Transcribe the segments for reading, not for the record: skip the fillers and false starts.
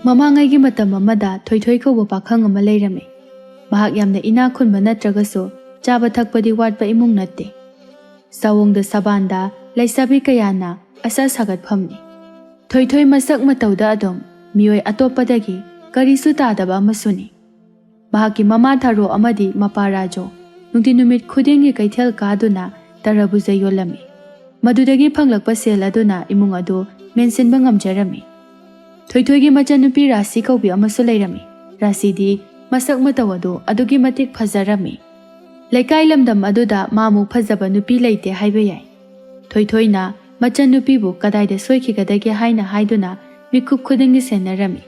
ꯃꯃꯥꯡꯉꯩꯒꯤ ꯃꯇꯝ ꯑꯃꯗ ꯊꯣꯏꯊꯣꯏ ꯀꯧꯕ ꯄꯥꯈꯪ ꯑꯃ ꯂꯩꯔꯝꯃꯤ꯫ ꯃꯍꯥꯛ ꯌꯥꯝꯅ ꯏꯅꯥꯛ ꯈꯨꯟꯕ ꯅꯠꯇ꯭ꯔꯒꯁꯨ ꯆꯥꯕ ꯊꯛꯄꯗꯤ ꯋꯥꯠꯄ ꯏꯃꯨꯡ ꯅꯠꯇꯦ꯫ ꯁꯥꯋꯣꯡꯗ ꯁꯕꯥꯟꯗ ꯂꯩꯁꯥꯕꯤ ꯀꯌꯥꯅ ꯑꯁꯥ ꯁꯥꯒꯠꯐꯝꯅꯤ꯫ ꯊꯣꯏꯊꯣꯏ ꯃꯁꯛ ꯃꯇꯧꯗ ꯑꯗꯨꯝ ꯃꯤꯑꯣꯏ ꯑꯇꯣꯞꯄꯗꯒꯤ ꯀꯔꯤꯁꯨ ꯇꯥꯗꯕ ꯑꯃꯁꯨꯅꯤ꯫ ꯃꯍꯥꯛꯀꯤ ꯃꯃꯥ ꯊꯥꯔꯣ ꯑꯃꯗꯤ ꯃꯄꯥ ꯔꯥꯖꯣ ꯅꯨꯡꯇꯤ ꯅꯨꯃꯤꯠ ꯈꯨꯗꯤꯡꯒꯤ ꯀꯩꯊꯦꯜ ꯀꯥꯗꯨꯅ ꯇꯔꯕꯨꯖ ꯌꯣꯜꯂꯝꯃꯤ꯫ ꯃꯗꯨꯗꯒꯤ ꯐꯪꯂꯛꯄ ꯁꯦꯜ ꯑꯗꯨꯅ ꯏꯃꯨꯡ ꯑꯗꯨ ꯃꯦꯟꯁꯤꯟꯕ ꯉꯝꯖꯔꯝꯃꯤ꯫ ꯊꯣꯏꯊꯣꯏꯒꯤ ꯃꯆꯟꯅꯨꯄꯤ ꯔꯥꯁꯤ ꯀꯧꯕꯤ ꯑꯃꯁꯨ ꯂꯩꯔꯝꯃꯤ꯫ ꯔꯥꯁꯤꯗꯤ ꯃꯁꯛ ꯃꯇꯧ ꯑꯗꯨ ꯑꯗꯨꯛꯀꯤ ꯃꯇꯤꯛ ꯐꯖꯔꯝꯃꯤ꯫ ꯂꯩꯀꯥꯏ ꯂꯝꯗꯝ ꯑꯗꯨꯗ ꯃꯥꯃꯨꯛ ꯐꯖꯕ ꯅꯨꯄꯤ ꯂꯩꯇꯦ ꯍꯥꯏꯕ ꯌꯥꯏ꯫ ꯊꯣꯏꯊꯣꯏꯅ ꯃꯆꯟꯅꯨꯄꯤꯕꯨ ꯀꯗꯥꯏꯗ ꯁꯣꯏꯈꯤꯒꯗꯒꯦ ꯍꯥꯏꯗꯨꯅ ꯃꯤꯀꯨꯞ ꯈꯨꯗꯤꯡꯒꯤ ꯁꯦꯟꯅꯔꯝꯃꯤ꯫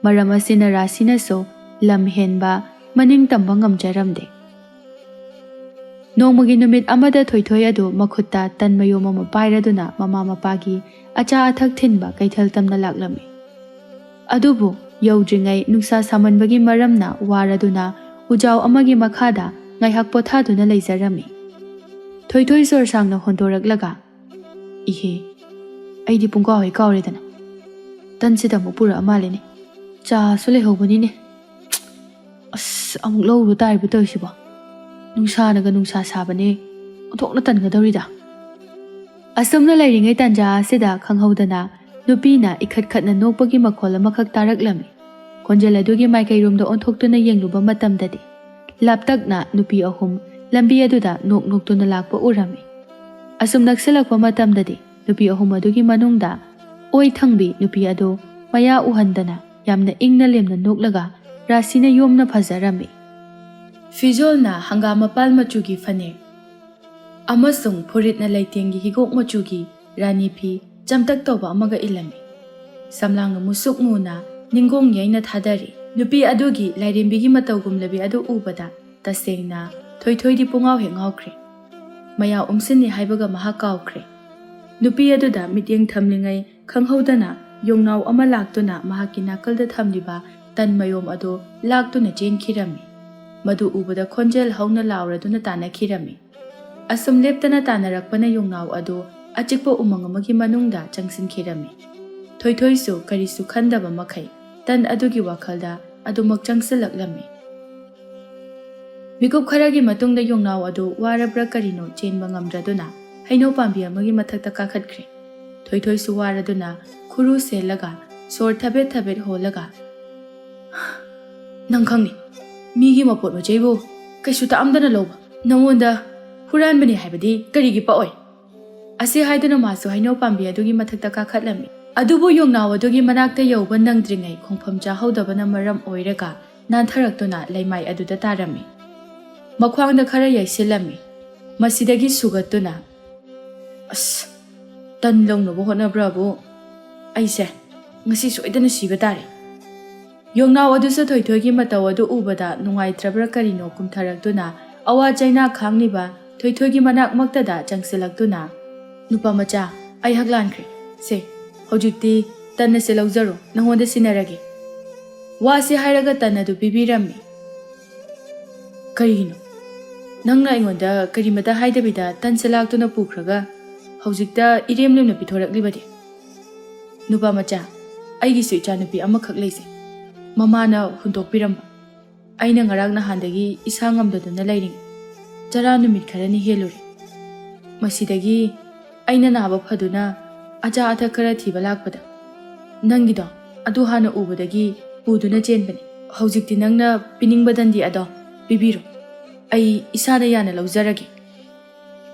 ꯃꯔꯝ ꯑꯁꯤꯅ ꯔꯥꯁꯤꯅꯁꯨ ꯂꯝ ꯍꯦꯟꯕ ꯃꯅꯤꯡ ꯇꯝꯕ ꯉꯝꯖꯔꯝꯗꯦ꯫ ꯅꯣꯡꯃꯒꯤ ꯅꯨꯃꯤꯠ ꯑꯃꯗ ꯊꯣꯏꯊꯣꯏ ꯑꯗꯨ ꯃꯈꯨꯠꯇ ꯇꯟ ꯃꯌꯣꯝ ꯑꯃ ꯄꯥꯏꯔꯗꯨꯅ ꯃꯃꯥ ꯃꯄꯥꯒꯤ ꯑꯆꯥ ꯑꯊꯛ ꯊꯤꯟꯕ ꯀꯩꯊꯦꯜ ꯇꯝꯅ ꯂꯥꯛꯂꯝꯃꯤ꯫ ꯑꯗꯨꯕꯨ ꯌꯧꯗ꯭ꯔꯤꯉꯩ ꯅꯨꯡꯁꯥ ꯁꯥꯃꯟꯕꯒꯤ ꯃꯔꯝꯅ ꯋꯥꯔꯗꯨꯅ ꯎꯖꯥꯎ ꯑꯃꯒꯤ ꯃꯈꯥꯗ ꯉꯥꯏꯍꯥꯛ ꯄꯣꯊꯥꯗꯨꯅ ꯂꯩꯖꯔꯝꯃꯤ꯫ ꯊꯣꯏꯊꯣꯏ ꯁꯣꯔ ꯁꯥꯡꯅ ꯍꯣꯟꯗꯣꯔꯛꯂꯒ "ꯏꯍꯦ, ꯑꯩꯗꯤ ꯄꯨꯡꯀꯥꯎ ꯍꯦꯛ ꯀꯥꯎꯔꯦꯗꯅ, ꯇꯟꯁꯤꯗ ꯑꯃꯨꯛ ꯄꯨꯔꯛꯑ ꯃꯥꯜꯂꯦꯅꯦ, ꯆꯥꯁꯨ ꯂꯩꯍꯧꯕꯅꯤꯅꯦ, ꯑꯁ ꯑꯃꯨꯛ ꯂꯧꯔꯨ ꯇꯥꯔꯤꯕ ꯇꯧꯔꯤꯁꯤꯕꯣ, ꯅꯨꯡꯁꯥꯅꯒ ꯅꯨꯡꯁꯥ ꯁꯥꯕꯅꯦ, ꯑꯣꯟꯊꯣꯛꯅ ꯇꯟꯒꯗꯧꯔꯤꯗ." ꯑꯁꯨꯝꯅ ꯂꯩꯔꯤꯉꯩ ꯇꯥꯟꯖꯥ ꯑꯁꯤꯗ ꯈꯪꯍꯧꯗꯅ ꯅꯨꯄꯤꯅ ꯏꯈꯠ ꯈꯠꯅ ꯅꯣꯛꯄꯒꯤ ꯃꯈꯣꯜ ꯑꯃꯈꯛ ꯇꯥꯔꯛꯂꯝꯃꯤ꯫ ꯈꯣꯟꯖꯦꯜ ꯑꯗꯨꯒꯤ ꯃꯥꯏꯀꯩꯔꯣꯝꯗ ꯑꯣꯟꯊꯣꯛꯇꯨꯅ ꯌꯦꯡꯂꯨꯕ ꯃꯇꯝꯗꯗꯤ ꯂꯥꯞꯇꯛꯅ ꯅꯨꯄꯤ ꯑꯍꯨꯝ ꯂꯝꯕꯤ ꯑꯗꯨꯗ ꯅꯣꯛ ꯅꯣꯛꯇꯨꯅ ꯂꯥꯛꯄ ꯎꯔꯝꯃꯤ꯫ ꯑꯁꯨꯝ ꯅꯛꯁꯤꯜꯂꯛꯄ ꯃꯇꯝꯗꯗꯤ ꯅꯨꯄꯤ ꯑꯍꯨꯝ ꯑꯗꯨꯒꯤ ꯃꯅꯨꯡꯗ ꯑꯣꯏ ꯊꯪꯕꯤ ꯅꯨꯄꯤ ꯑꯗꯨ ꯃꯌꯥ ꯎꯍꯟꯗꯅ ꯌꯥꯝꯅ ꯏꯪꯅ ꯂꯦꯝꯅ ꯅꯣꯛꯂꯒ ꯔꯥꯁꯤꯅ ꯌꯣꯝꯅ ꯐꯖꯔꯝꯃꯤ꯫ ꯐꯤꯖꯣꯜꯅ ꯍꯪꯒꯥꯝ ꯃꯄꯥꯜ ꯃꯆꯨꯒꯤ ꯐꯅꯦꯛ ꯑꯃꯁꯨꯡ ꯐꯨꯔꯤꯠꯅ ꯂꯩꯇꯦꯡꯒꯤ ꯍꯤꯒꯣꯛ ꯃꯆꯨꯒꯤ ꯔꯥꯅꯤ ꯐꯤ ꯆꯝꯇꯛ ꯇꯧꯕ ꯑꯃꯒ ꯏꯜꯂꯝꯃꯤ꯫ ꯁꯝꯂꯥꯡꯅ ꯃꯨꯁꯨꯛ ꯃꯨꯅ ꯅꯤꯡꯒꯣꯡ ꯌꯩꯅ ꯊꯥꯗꯔꯤ꯫ ꯅꯨꯄꯤ ꯑꯗꯨꯒꯤ ꯂꯥꯏꯔꯦꯝꯕꯤꯒꯤ ꯃꯇꯧꯒꯨꯝꯂꯕꯤ ꯑꯗꯨ ꯎꯕꯗ ꯇꯁꯦꯡꯅ ꯊꯣꯏꯊꯣꯏꯗꯤ ꯄꯨꯡꯉꯥꯎ ꯍꯦꯛ ꯉꯥꯎꯈ꯭ꯔꯦ꯫ ꯃꯌꯥ ꯎꯝꯁꯤꯟꯅꯤ ꯍꯥꯏꯕꯒ ꯃꯍꯥꯛ ꯀꯥꯎꯈ꯭ꯔꯦ꯫ ꯅꯨꯄꯤ ꯑꯗꯨꯗ ꯃꯤꯠꯌꯦꯡ ꯊꯝꯂꯤꯉꯩ ꯈꯪꯍꯧꯗꯅ ꯌꯣꯡꯅꯥꯎ ꯑꯃ ꯂꯥꯛꯇꯨꯅ ꯃꯍꯥꯛꯀꯤ ꯅꯥꯀꯜꯗ ꯊꯝꯂꯤꯕ ꯇꯟ ꯃꯌꯣꯝ ꯑꯗꯨ ꯂꯥꯛꯇꯨꯅ ꯆꯦꯟꯈꯤꯔꯝꯃꯤ꯫ ꯃꯗꯨ ꯎꯕꯗ ꯈꯣꯟꯖꯦꯜ ꯍꯧꯅ ꯂꯥꯎꯔꯗꯨꯅ ꯇꯥꯟꯅꯈꯤꯔꯝꯃꯤ꯫ ꯑꯁꯨꯝ ꯂꯦꯞꯇꯅ ꯇꯥꯟꯅꯔꯛꯄꯅ ꯌꯣꯡꯅꯥꯎ ꯑꯗꯨ ꯑꯆꯤꯛꯄ ꯎꯃꯪ ꯑꯃꯒꯤ ꯃꯅꯨꯡꯗ ꯆꯪꯁꯤꯟꯈꯤꯔꯝꯃꯤ꯫ ꯊꯣꯏꯊꯣꯏꯁꯨ ꯀꯔꯤꯁꯨ ꯈꯟꯗꯕ ꯃꯈꯩ ꯇꯟ ꯑꯗꯨꯒꯤ ꯋꯥꯈꯜꯗ ꯑꯗꯨꯃꯛ ꯆꯪꯁꯤꯜꯂꯛꯂꯝꯃꯤ꯫ ꯃꯤꯀꯨꯞ ꯈꯔꯒꯤ ꯃꯇꯨꯡꯗ ꯌꯣꯡꯅꯥꯎ ꯑꯗꯨ ꯋꯥꯔꯕ꯭ꯔꯥ ꯀꯔꯤꯅꯣ ꯆꯦꯟꯕ ꯉꯝꯗ꯭ꯔꯗꯨꯅ ꯍꯩꯅꯧ ꯄꯥꯝꯕꯤ ꯑꯃꯒꯤ ꯃꯊꯛꯇ ꯀꯥꯈꯠꯈ꯭ꯔꯦ꯫ ꯊꯣꯏꯊꯣꯏꯁꯨ ꯋꯥꯔꯗꯨꯅ ꯈꯨꯔꯨ ꯁꯦꯜꯂꯒ ꯁꯣꯔ ꯊꯕꯦꯠ ꯊꯕꯦꯠ ꯍꯣꯜꯂꯒ "ꯅꯪ ꯈꯪꯅꯤ, ꯃꯤꯒꯤ ꯃꯄꯣꯠ ꯃꯆꯩꯕꯨ ꯀꯩꯁꯨ ꯇꯥꯛꯑꯝꯗꯅ ꯂꯧꯕ ꯅꯪꯉꯣꯟꯗ ꯍꯨꯔꯥꯟꯕꯅꯤ ꯍꯥꯏꯕꯗꯤ ꯀꯔꯤꯒꯤ ꯄꯛꯑꯣꯏ?" ꯑꯁꯤ ꯍꯥꯏꯗꯨꯅ ꯃꯥꯁꯨ ꯍꯩꯅꯧ ꯄꯥꯝꯕꯤ ꯑꯗꯨꯒꯤ ꯃꯊꯛꯇ ꯀꯥꯈꯠꯂꯝꯃꯤ꯫ ꯑꯗꯨꯕꯨ ꯌꯣꯡꯅꯥꯎ ꯑꯗꯨꯒꯤ ꯃꯅꯥꯛꯇ ꯌꯧꯕ ꯅꯪꯗ꯭ꯔꯤꯉꯩ ꯈꯣꯡꯐꯝ ꯆꯥꯍꯧꯗꯕꯅ ꯃꯔꯝ ꯑꯣꯏꯔꯒ ꯅꯥꯟꯊꯔꯛꯇꯨꯅ ꯂꯩꯃꯥꯏ ꯑꯗꯨꯗ ꯇꯥꯔꯝꯃꯤ꯫ ꯃꯈ꯭ꯋꯥꯡꯗ ꯈꯔ ꯌꯩꯁꯤꯜꯂꯝꯃꯤ꯫ ꯃꯁꯤꯗꯒꯤ ꯁꯨꯒꯠꯇꯨꯅ "ꯑꯁ, ꯇꯟ ꯂꯧꯅꯕ ꯍꯣꯠꯅꯕ꯭ꯔꯥꯕꯨ ꯑꯩꯁꯦ ꯉꯁꯤ ꯁꯣꯏꯗꯅ ꯁꯤꯕ ꯇꯥꯔꯦ." ꯌꯣꯡꯅꯥꯎ ꯑꯗꯨꯁꯨ ꯊꯣꯏꯊꯣꯏꯒꯤ ꯃꯇꯧ ꯑꯗꯨ ꯎꯕꯗ ꯅꯨꯡꯉꯥꯏꯇ꯭ꯔꯕ꯭ꯔꯥ ꯀꯔꯤꯅꯣ ꯀꯨꯝꯊꯔꯛꯇꯨꯅ ꯑꯋꯥ ꯆꯩꯅꯥ ꯈꯥꯡꯂꯤꯕ ꯊꯣꯏꯊꯣꯏꯒꯤ ꯃꯅꯥꯛꯃꯛꯇꯗ ꯆꯪꯁꯤꯜꯂꯛꯇꯨꯅ "ꯅꯨꯄꯥ ꯃꯆꯥ, ꯑꯩ ꯍꯛꯂꯥꯟꯈ꯭ꯔꯦ. ꯁꯦ, ꯍꯧꯖꯤꯛꯇꯤ ꯇꯟ ꯑꯁꯤ ꯂꯧꯖꯔꯣ, ꯅꯪꯉꯣꯟꯗ ꯁꯤꯟꯅꯔꯒꯦ." ꯋꯥꯁꯤ ꯍꯥꯏꯔꯒ ꯇꯟ ꯑꯗꯨ ꯄꯤꯕꯤꯔꯝꯃꯤ꯫ "ꯀꯔꯤꯒꯤꯅꯣ ꯅꯪꯅ ꯑꯩꯉꯣꯟꯗ ꯀꯔꯤꯃꯇ ꯍꯥꯏꯗꯕꯤꯗ ꯇꯟꯁꯦ ꯂꯥꯛꯇꯨꯅ ꯄꯨꯈ꯭ꯔꯒ ꯍꯧꯖꯤꯛꯇ ꯏꯔꯦꯝ ꯂꯦꯝꯅ ꯄꯤꯊꯣꯔꯛꯂꯤꯕꯗꯤ?" "ꯅꯨꯄꯥ ꯃꯆꯥ, ꯑꯩꯒꯤꯁꯨ ꯏꯆꯥꯅꯨꯄꯤ ꯑꯃꯈꯛ ꯂꯩꯖꯩ. ꯃꯃꯥꯅ ꯍꯨꯟꯗꯣꯛꯄꯤꯔꯝꯕ. ꯑꯩꯅ ꯉꯔꯥꯡ ꯅꯍꯥꯟꯗꯒꯤ ꯏꯁꯥ ꯉꯝꯗꯗꯨꯅ ꯂꯩꯔꯤꯉꯩ ꯆꯔꯥ ꯅꯨꯃꯤꯠ ꯈꯔꯅꯤ ꯍꯦꯜꯂꯨꯔꯦ. ꯃꯁꯤꯗꯒꯤ ꯑꯩꯅ ꯅꯥꯕ ꯐꯗꯨꯅ ꯑꯆꯥ ꯑꯊꯛ ꯈꯔ ꯊꯤꯕ ꯂꯥꯛꯄꯗ ꯅꯪꯒꯤꯗꯣ ꯑꯗꯨ ꯍꯥꯟꯅ ꯎꯕꯗꯒꯤ ꯄꯨꯗꯨꯅ ꯆꯦꯟꯕꯅꯤ. ꯍꯧꯖꯤꯛꯇꯤ ꯅꯪꯅ ꯄꯤꯅꯤꯡꯕꯗꯟꯗꯤ ꯑꯗꯣ ꯄꯤꯕꯤꯔꯣ. ꯑꯩ ꯏꯁꯥꯅ ꯌꯥꯅ ꯂꯧꯖꯔꯒꯦ."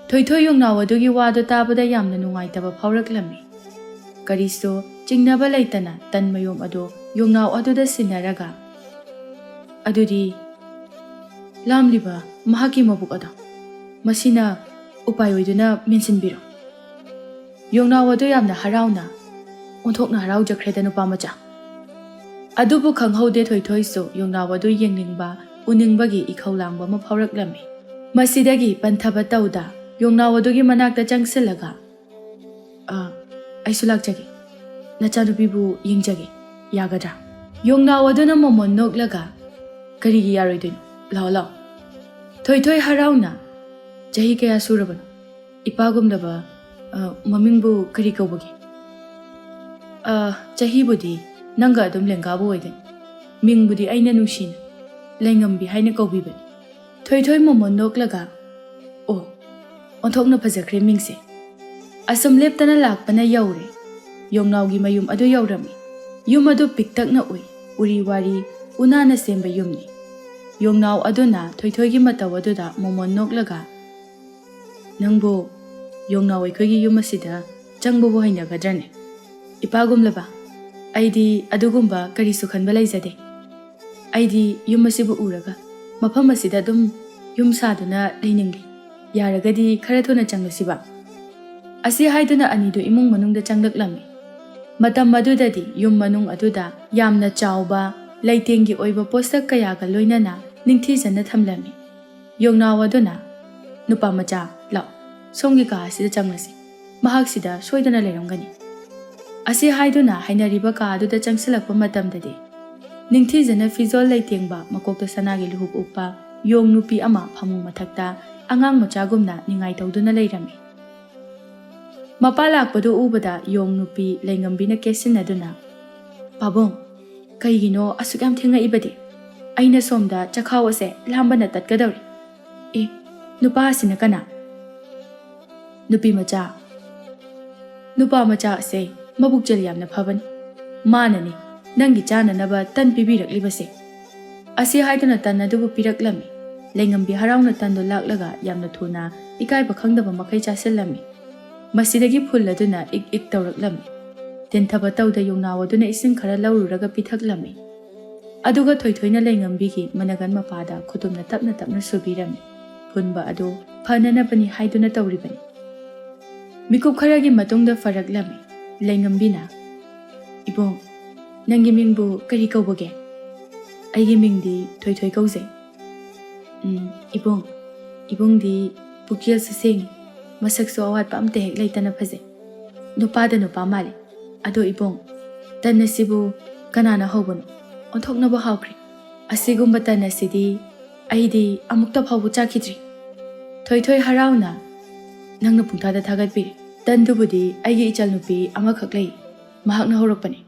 ꯊꯣꯏꯊꯣꯏ ꯌꯣꯡꯅꯥꯎ ꯑꯗꯨꯒꯤ ꯋꯥꯗꯨ ꯇꯥꯕꯗ ꯌꯥꯝꯅ ꯅꯨꯡꯉꯥꯏꯇꯕ ꯐꯥꯎꯔꯛꯂꯝꯃꯤ꯫ ꯀꯔꯤꯁꯨ ꯆꯤꯡꯅꯕ ꯂꯩꯇꯅ ꯇꯟ ꯃꯌꯣꯝ ꯑꯗꯨ ꯌꯣꯡꯅꯥꯎ ꯑꯗꯨꯗ ꯁꯤꯟꯅꯔꯒ "ꯑꯗꯨꯗꯤ ꯂꯥꯝꯂꯤꯕ ꯃꯍꯥꯛꯀꯤ ꯃꯕꯨꯛ ꯑꯗꯣ ꯃꯁꯤꯅ ꯎꯄꯥꯏ ꯑꯣꯏꯗꯨꯅ ꯃꯦꯟꯁꯤꯟꯕꯤꯔꯣ." ꯌꯣꯡꯅꯥꯎ ꯑꯗꯨ ꯌꯥꯝꯅ ꯍꯔꯥꯎꯅ "ꯑꯣꯟꯊꯣꯛꯅ ꯍꯔꯥꯎꯖꯈ꯭ꯔꯦꯗ ꯅꯨꯄꯥ ꯃꯆꯥ." ꯑꯗꯨꯕꯨ ꯈꯪꯍꯧꯗꯦ ꯊꯣꯏꯊꯣꯏꯁꯨ ꯌꯣꯡꯅꯥꯎ ꯑꯗꯨ ꯌꯦꯡꯅꯤꯡꯕ ꯎꯅꯤꯡꯕꯒꯤ ꯏꯈꯧ ꯂꯥꯡꯕ ꯑꯃ ꯐꯥꯎꯔꯛꯂꯝꯃꯤ꯫ ꯃꯁꯤꯗꯒꯤ ꯄꯟꯊꯕ ꯇꯧꯗ ꯌꯣꯡꯅꯥꯎ ꯑꯗꯨꯒꯤ ꯃꯅꯥꯛꯇ ꯆꯪꯁꯤꯜꯂꯒ "ꯑꯩꯁꯨ ꯂꯥꯛꯆꯒꯦ. ꯅꯆꯥꯅꯨꯄꯤꯕꯨ ꯌꯦꯡꯖꯒꯦ. ꯌꯥꯒꯗ꯭ꯔꯥ?" ꯌꯣꯡꯅꯥꯎ ꯑꯗꯨꯅ ꯃꯣꯃꯣꯟ ꯅꯣꯛꯂꯒ "ꯀꯔꯤꯒꯤ ꯌꯥꯔꯣꯏꯗꯣꯏꯅꯣ? ꯂꯥꯛꯑꯣ ꯂꯥꯛꯑꯣ." ꯊꯣꯏꯊꯣꯏ ꯍꯔꯥꯎꯅ "ꯆꯍꯤ ꯀꯌꯥ ꯁꯨꯔꯕꯅꯣ? ꯏꯄꯥꯒꯨꯝꯂꯕ ꯃꯃꯤꯡꯕꯨ ꯀꯔꯤ ꯀꯧꯕꯒꯦ?" "ꯆꯍꯤꯕꯨꯗꯤ ꯅꯪꯒ ꯑꯗꯨꯝ ꯂꯦꯡꯒꯥꯕꯨ ꯑꯣꯏꯒꯅꯤ ꯃꯤꯡꯕꯨꯗꯤ ꯑꯩꯅ ꯅꯨꯡꯁꯤꯅ ꯂꯩꯉꯝꯕꯤ ꯍꯥꯏꯅ ꯀꯧꯕꯤꯕꯅꯤ ꯊꯣꯏꯊꯣꯏ ꯃꯣꯃꯣꯟ ꯅꯣꯛꯂꯒ ꯑꯣ ꯑꯣꯟꯊꯣꯛꯅ ꯐꯖꯈ꯭ꯔꯦ ꯃꯤꯡꯁꯦ ꯑꯁꯨꯝ ꯂꯦꯞꯇꯅ ꯂꯥꯛꯄꯅ ꯌꯧꯔꯦ ꯌꯣꯡꯅꯥꯎꯒꯤ ꯃꯌꯨꯝ ꯑꯗꯨ ꯌꯧꯔꯝꯃꯤ ꯌꯨꯝ ꯑꯗꯨ ꯄꯤꯛꯇꯛꯅ ꯎꯏ ꯎꯔꯤ ꯋꯥꯔꯤ ꯎꯅꯥꯅ ꯁꯦꯝꯕ ꯌꯨꯝꯅꯤ ꯌꯣꯡꯅꯥꯎ ꯑꯗꯨꯅ ꯊꯣꯏꯊꯣꯏꯒꯤ ꯃꯇꯧ ꯑꯗꯨꯗ ꯃꯣꯃꯣꯟ ꯅꯣꯛꯂꯒ ꯅꯪꯕꯨ ꯌꯣꯡꯅꯥꯎ ꯑꯩꯈꯣꯏꯒꯤ ꯌꯨꯝ ꯑꯁꯤꯗ ꯆꯪꯕꯕꯨ ꯍꯩꯅꯒꯗ꯭ꯔꯅꯦ ꯏꯄꯥꯒꯨꯝꯂꯕ ꯑꯩꯗꯤ ꯑꯗꯨꯒꯨꯝꯕ ꯀꯔꯤꯁꯨ ꯈꯟꯕ ꯂꯩꯖꯗꯦ ꯑꯩꯗꯤ ꯌꯨꯝ ꯑꯁꯤꯕꯨ ꯎꯔꯒ ꯃꯐꯝ ꯑꯁꯤꯗ ꯑꯗꯨꯝ ꯌꯨꯝ ꯁꯥꯗꯨꯅ ꯂꯩꯅꯤꯡꯂꯤ ꯌꯥꯔꯒꯗꯤ ꯈꯔ ꯊꯨꯅ ꯆꯪꯂꯁꯤꯕ ꯑꯁꯤ ꯍꯥꯏꯗꯨꯅ ꯑꯅꯤꯗꯨ ꯏꯃꯨꯡ ꯃꯅꯨꯡꯗ ꯆꯪꯂꯛꯂꯝꯃꯤ ꯃꯇꯝ ꯑꯗꯨꯗꯗꯤ ꯌꯨꯝ ꯃꯅꯨꯡ ꯑꯗꯨꯗ ꯌꯥꯝꯅ ꯆꯥꯎꯕ ꯂꯩꯇꯦꯡꯒꯤ ꯑꯣꯏꯕ ꯄꯣꯠꯁꯛ ꯀꯌꯥꯒ ꯂꯣꯏꯅꯅ ꯅꯤꯡꯊꯤꯖꯅ ꯊꯝꯂꯝꯃꯤ ꯌꯣꯡꯅꯥꯎ ꯑꯗꯨꯅ ꯅꯨꯄꯥ ꯃꯆꯥ ꯂꯥꯛ ꯁꯣꯝꯒꯤ ꯀꯥ ꯑꯁꯤꯗ ꯆꯪꯂꯁꯤ ꯃꯍꯥꯛꯁꯤꯗ ꯁꯣꯏꯗꯅ ꯂꯩꯔꯝꯒꯅꯤ ꯑꯁꯤ ꯍꯥꯏꯗꯨꯅ ꯍꯩꯅꯔꯤꯕ ꯀꯥ ꯑꯗꯨꯗ ꯆꯪꯁꯤꯜꯂꯛꯄ ꯃꯇꯝꯗꯗꯤ ꯅꯤꯡꯊꯤꯖꯅ ꯐꯤꯖꯣꯜ ꯂꯩꯇꯦꯡꯕ ꯃꯀꯣꯛꯇ ꯁꯅꯥꯒꯤ ꯂꯨꯍꯨꯞ ꯎꯞꯄ ꯌꯣꯡ ꯅꯨꯄꯤ ꯑꯃ ꯐꯃꯨꯡ ꯃꯊꯛꯇ ꯑꯉꯥꯡ ꯃꯆꯥꯒꯨꯝꯅ ꯅꯤꯡꯉꯥꯏ ꯇꯧꯗꯨꯅ ꯂꯩꯔꯝꯃꯤ ꯃꯄꯥ ꯂꯥꯛꯄꯗꯨ ꯎꯕꯗ ꯌꯣꯡ ꯅꯨꯄꯤ ꯂꯩꯉꯝꯕꯤꯅ ꯀꯦꯁꯤꯟꯅꯗꯨꯅ ꯄꯥꯕꯨꯡ ꯀꯩꯒꯤꯅꯣ ꯑꯁꯨꯛ ꯌꯥꯝ ꯊꯦꯡꯉꯛꯏꯕꯗꯤ ꯑꯩꯅ ꯁꯣꯝꯗ ꯆꯈꯥꯎ ꯑꯁꯦ ꯂꯥꯝꯕꯅ ꯇꯠꯀꯗꯧꯔꯤ ꯑꯦ ꯅꯨꯄꯥ ꯑꯁꯤꯅ ꯀꯅꯥ ꯅꯨꯄꯤ ꯃꯆꯥ ꯅꯨꯄꯥ ꯃꯆꯥ ꯑꯁꯦ ꯃꯕꯨꯛꯆꯦꯜ ꯌꯥꯝꯅ ꯐꯕꯅꯤ ꯃꯥꯅꯅꯤ ꯅꯪꯒꯤ ꯆꯥꯅꯅꯕ ꯇꯟ ꯄꯤꯕꯤꯔꯛꯂꯤꯕꯁꯦ ꯑꯁꯤ ꯍꯥꯏꯗꯨꯅ ꯇꯟ ꯑꯗꯨꯕꯨ ꯄꯤꯔꯛꯂꯝꯃꯤ ꯂꯩꯉꯝꯕꯤ ꯍꯔꯥꯎꯅ ꯇꯟꯗꯨ ꯂꯥꯛꯂꯒ ꯌꯥꯝꯅ ꯊꯨꯅ ꯏꯀꯥꯏꯕ ꯈꯪꯗꯕ ꯃꯈꯩ ꯆꯥꯁꯤꯜꯂꯝꯃꯤ ꯃꯁꯤꯗꯒꯤ ꯐꯨꯜ ꯑꯗꯨꯅ ꯏꯛ ꯏꯛ ꯇꯧꯔꯛꯂꯝꯃꯤ ꯇꯤꯟꯊꯕ ꯇꯧꯗ ꯌꯣꯡꯅꯥꯎ ꯑꯗꯨꯅ ꯏꯁꯤꯡ ꯈꯔ ꯂꯧꯔꯨꯔꯒ ꯄꯤꯊꯛꯂꯝꯃꯤ ꯑꯗꯨꯒ ꯊꯣꯏꯊꯣꯏꯅ ꯂꯩꯉꯝꯕꯤꯒꯤ ꯃꯅꯒꯟ ꯃꯄꯥꯗ ꯈꯨꯇꯨꯝꯅ ꯇꯞꯅ ꯇꯞꯅ ꯁꯨꯕꯤꯔꯝꯃꯤ ꯐꯨꯟꯕ ꯑꯗꯨ ꯐꯅꯅꯕꯅꯤ ꯍꯥꯏꯗꯨꯅ ꯇꯧꯔꯤꯕꯅꯤ ꯃꯤꯀꯨꯞ ꯈꯔꯒꯤ ꯃꯇꯨꯡꯗ ꯐꯔꯛꯂꯝꯃꯤ ꯂꯩꯉꯝꯕꯤꯅ ꯏꯕꯨꯡ ꯅꯪꯒꯤ ꯃꯤꯡꯕꯨ ꯀꯔꯤ ꯀꯧꯕꯒꯦ ꯑꯩꯒꯤ ꯃꯤꯡꯗꯤ ꯊꯣꯏꯊꯣꯏ ꯀꯧꯖꯩ ꯏꯕꯨꯡꯗꯤ ꯄꯨꯛꯆꯦꯜꯁꯨ ꯁꯦꯡꯉꯤ ꯃꯁꯛꯁꯨ ꯑꯋꯥꯠꯄ ꯑꯝꯇ ꯍꯦꯛ ꯂꯩꯇꯅ ꯐꯖꯩ ꯅꯨꯄꯥꯗ ꯅꯨꯄꯥ ꯃꯥꯜꯂꯤ ꯑꯗꯣ ꯏꯕꯨꯡ ꯇꯟ ꯑꯁꯤꯕꯨ ꯀꯅꯥꯅ ꯍꯧꯕꯅꯣ ꯑꯣꯟꯊꯣꯛꯅꯕ ꯍꯥꯎꯈ꯭ꯔꯦ ꯑꯁꯤꯒꯨꯝꯕ ꯇꯟ ꯑꯁꯤꯗꯤ ꯑꯩꯗꯤ ꯑꯃꯨꯛꯇ ꯐꯥꯎꯕ ꯆꯥꯈꯤꯗ꯭ꯔꯤ ꯊꯣꯏꯊꯣꯏ ꯍꯔꯥꯎꯅ ꯅꯪꯅ ꯄꯨꯡꯊꯥꯗ ꯊꯥꯒꯠꯄꯤꯔꯦ ꯇꯟꯗꯨꯕꯨꯗꯤ ꯑꯩꯒꯤ ꯏꯆꯜꯅꯨꯄꯤ ꯑꯃꯈꯛ ꯂꯩ ꯃꯍꯥꯛꯅ ꯍꯧꯔꯛꯄꯅꯤ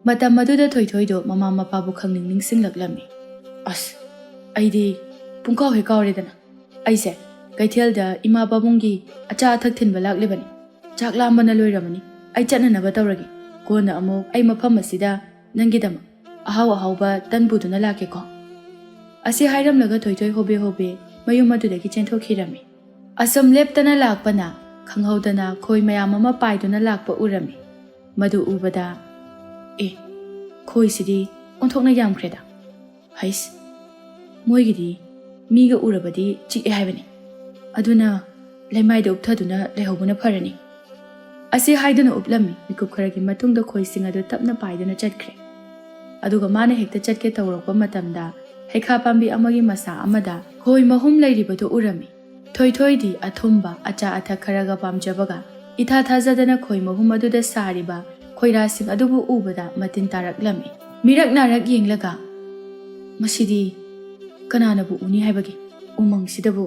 ꯃꯇꯝ ꯑꯗꯨꯗ ꯊꯣꯏꯊꯣꯏꯗꯣ ꯃꯃꯥ ꯃꯄꯥꯕꯨ ꯈꯪꯅꯤꯡ ꯅꯤꯡꯁꯤꯡꯂꯛꯂꯝꯃꯤ ꯑꯁ ꯑꯩꯗꯤ ꯄꯨꯡꯀꯥꯎ ꯍꯦꯛ ꯀꯥꯎꯔꯦꯗꯅ ꯑꯩꯁꯦ ꯀꯩꯊꯦꯜꯗ ꯏꯃꯥ ꯄꯥꯕꯨꯡꯒꯤ ꯑꯆꯥ ꯑꯊꯛ ꯊꯤꯟꯕ ꯂꯥꯛꯂꯤꯕꯅꯤ ꯆꯥꯛ ꯂꯥꯝꯕꯅ ꯂꯣꯏꯔꯕꯅꯤ ꯑꯩ ꯆꯠꯅꯅꯕ ꯇꯧꯔꯒꯦ ꯀꯣꯟꯅ ꯑꯃꯨꯛ ꯑꯩ ꯃꯐꯝ ꯑꯁꯤꯗ ꯅꯪꯒꯤꯗꯃꯛ ꯑꯍꯥꯎ ꯑꯍꯥꯎꯕ ꯇꯟ ꯄꯨꯗꯨꯅ ꯂꯥꯛꯀꯦꯀꯣ ꯑꯁꯤ ꯍꯥꯏꯔꯝꯂꯒ ꯊꯣꯏꯊꯣꯏ ꯍꯣꯕꯦ ꯍꯣꯕꯦ ꯃꯌꯨꯝ ꯑꯗꯨꯗꯒꯤ ꯆꯦꯟꯊꯣꯛꯈꯤꯔꯝꯃꯤ ꯑꯁꯨꯝ ꯂꯦꯞꯇꯅ ꯂꯥꯛꯄꯅ ꯈꯪꯍꯧꯗꯅ ꯈꯣꯏ ꯃꯌꯥꯝ ꯑꯃ ꯄꯥꯏꯗꯨꯅ ꯂꯥꯛꯄ ꯎꯔꯝꯃꯤ ꯃꯗꯨ ꯎꯕꯗ ꯈꯣꯏꯁꯤꯗꯤ ꯑꯣꯟꯊꯣꯛꯅ ꯌꯥꯝꯈ꯭ꯔꯦꯗ ꯍꯩꯁ ꯃꯣꯏꯒꯤꯗꯤ ꯃꯤꯒ ꯎꯔꯕꯗꯤ ꯆꯤꯛꯑꯦ ꯍꯥꯏꯕꯅꯤ ꯑꯗꯨꯅ ꯂꯩꯃꯥꯏꯗ ꯎꯞꯊꯗꯨꯅ ꯂꯩꯍꯧꯕꯅ ꯐꯔꯅꯤ ꯑꯁꯤ ꯍꯥꯏꯗꯨꯅ ꯎꯞꯂꯝꯃꯤ ꯃꯤꯀꯨꯞ ꯈꯔꯒꯤ ꯃꯇꯨꯡꯗ ꯈꯣꯏꯁꯤꯡ ꯑꯗꯨ ꯇꯞꯅ ꯄꯥꯏꯗꯨꯅ ꯆꯠꯈ꯭ꯔꯦ ꯑꯗꯨꯒ ꯃꯥꯅ ꯍꯦꯛꯇ ꯆꯠꯀꯦ ꯇꯧꯔꯛꯄ ꯃꯇꯝꯗ ꯍꯩꯈꯥ ꯄꯥꯝꯕꯤ ꯑꯃꯒꯤ ꯃꯁꯥ ꯑꯃꯗ ꯈꯣꯏ ꯃꯍꯨꯝ ꯂꯩꯔꯤꯕꯗꯨ ꯎꯔꯝꯃꯤ ꯊꯣꯏꯊꯣꯏꯗꯤ ꯑꯊꯨꯝꯕ ꯑꯆꯥ ꯑꯊꯛ ꯈꯔꯒ ꯄꯥꯝꯖꯕꯒ ꯏꯊꯥ ꯊꯥꯖꯗꯅ ꯈꯣꯏ ꯃꯍꯨꯝ ꯑꯗꯨꯗ ꯁꯥꯔꯤꯕ ꯈꯣꯏꯔꯥꯁꯤꯡ ꯑꯗꯨꯕꯨ ꯎꯕꯗ ꯃꯇꯤꯟ ꯇꯥꯔꯛꯂꯝꯃꯤ ꯃꯤꯔꯛ ꯅꯥꯔꯛ ꯌꯦꯡꯂꯒ ꯃꯁꯤꯗꯤ ꯀꯅꯥꯅꯕꯨ ꯎꯅꯤ ꯍꯥꯏꯕꯒꯦ ꯎꯃꯪꯁꯤꯗꯕꯨ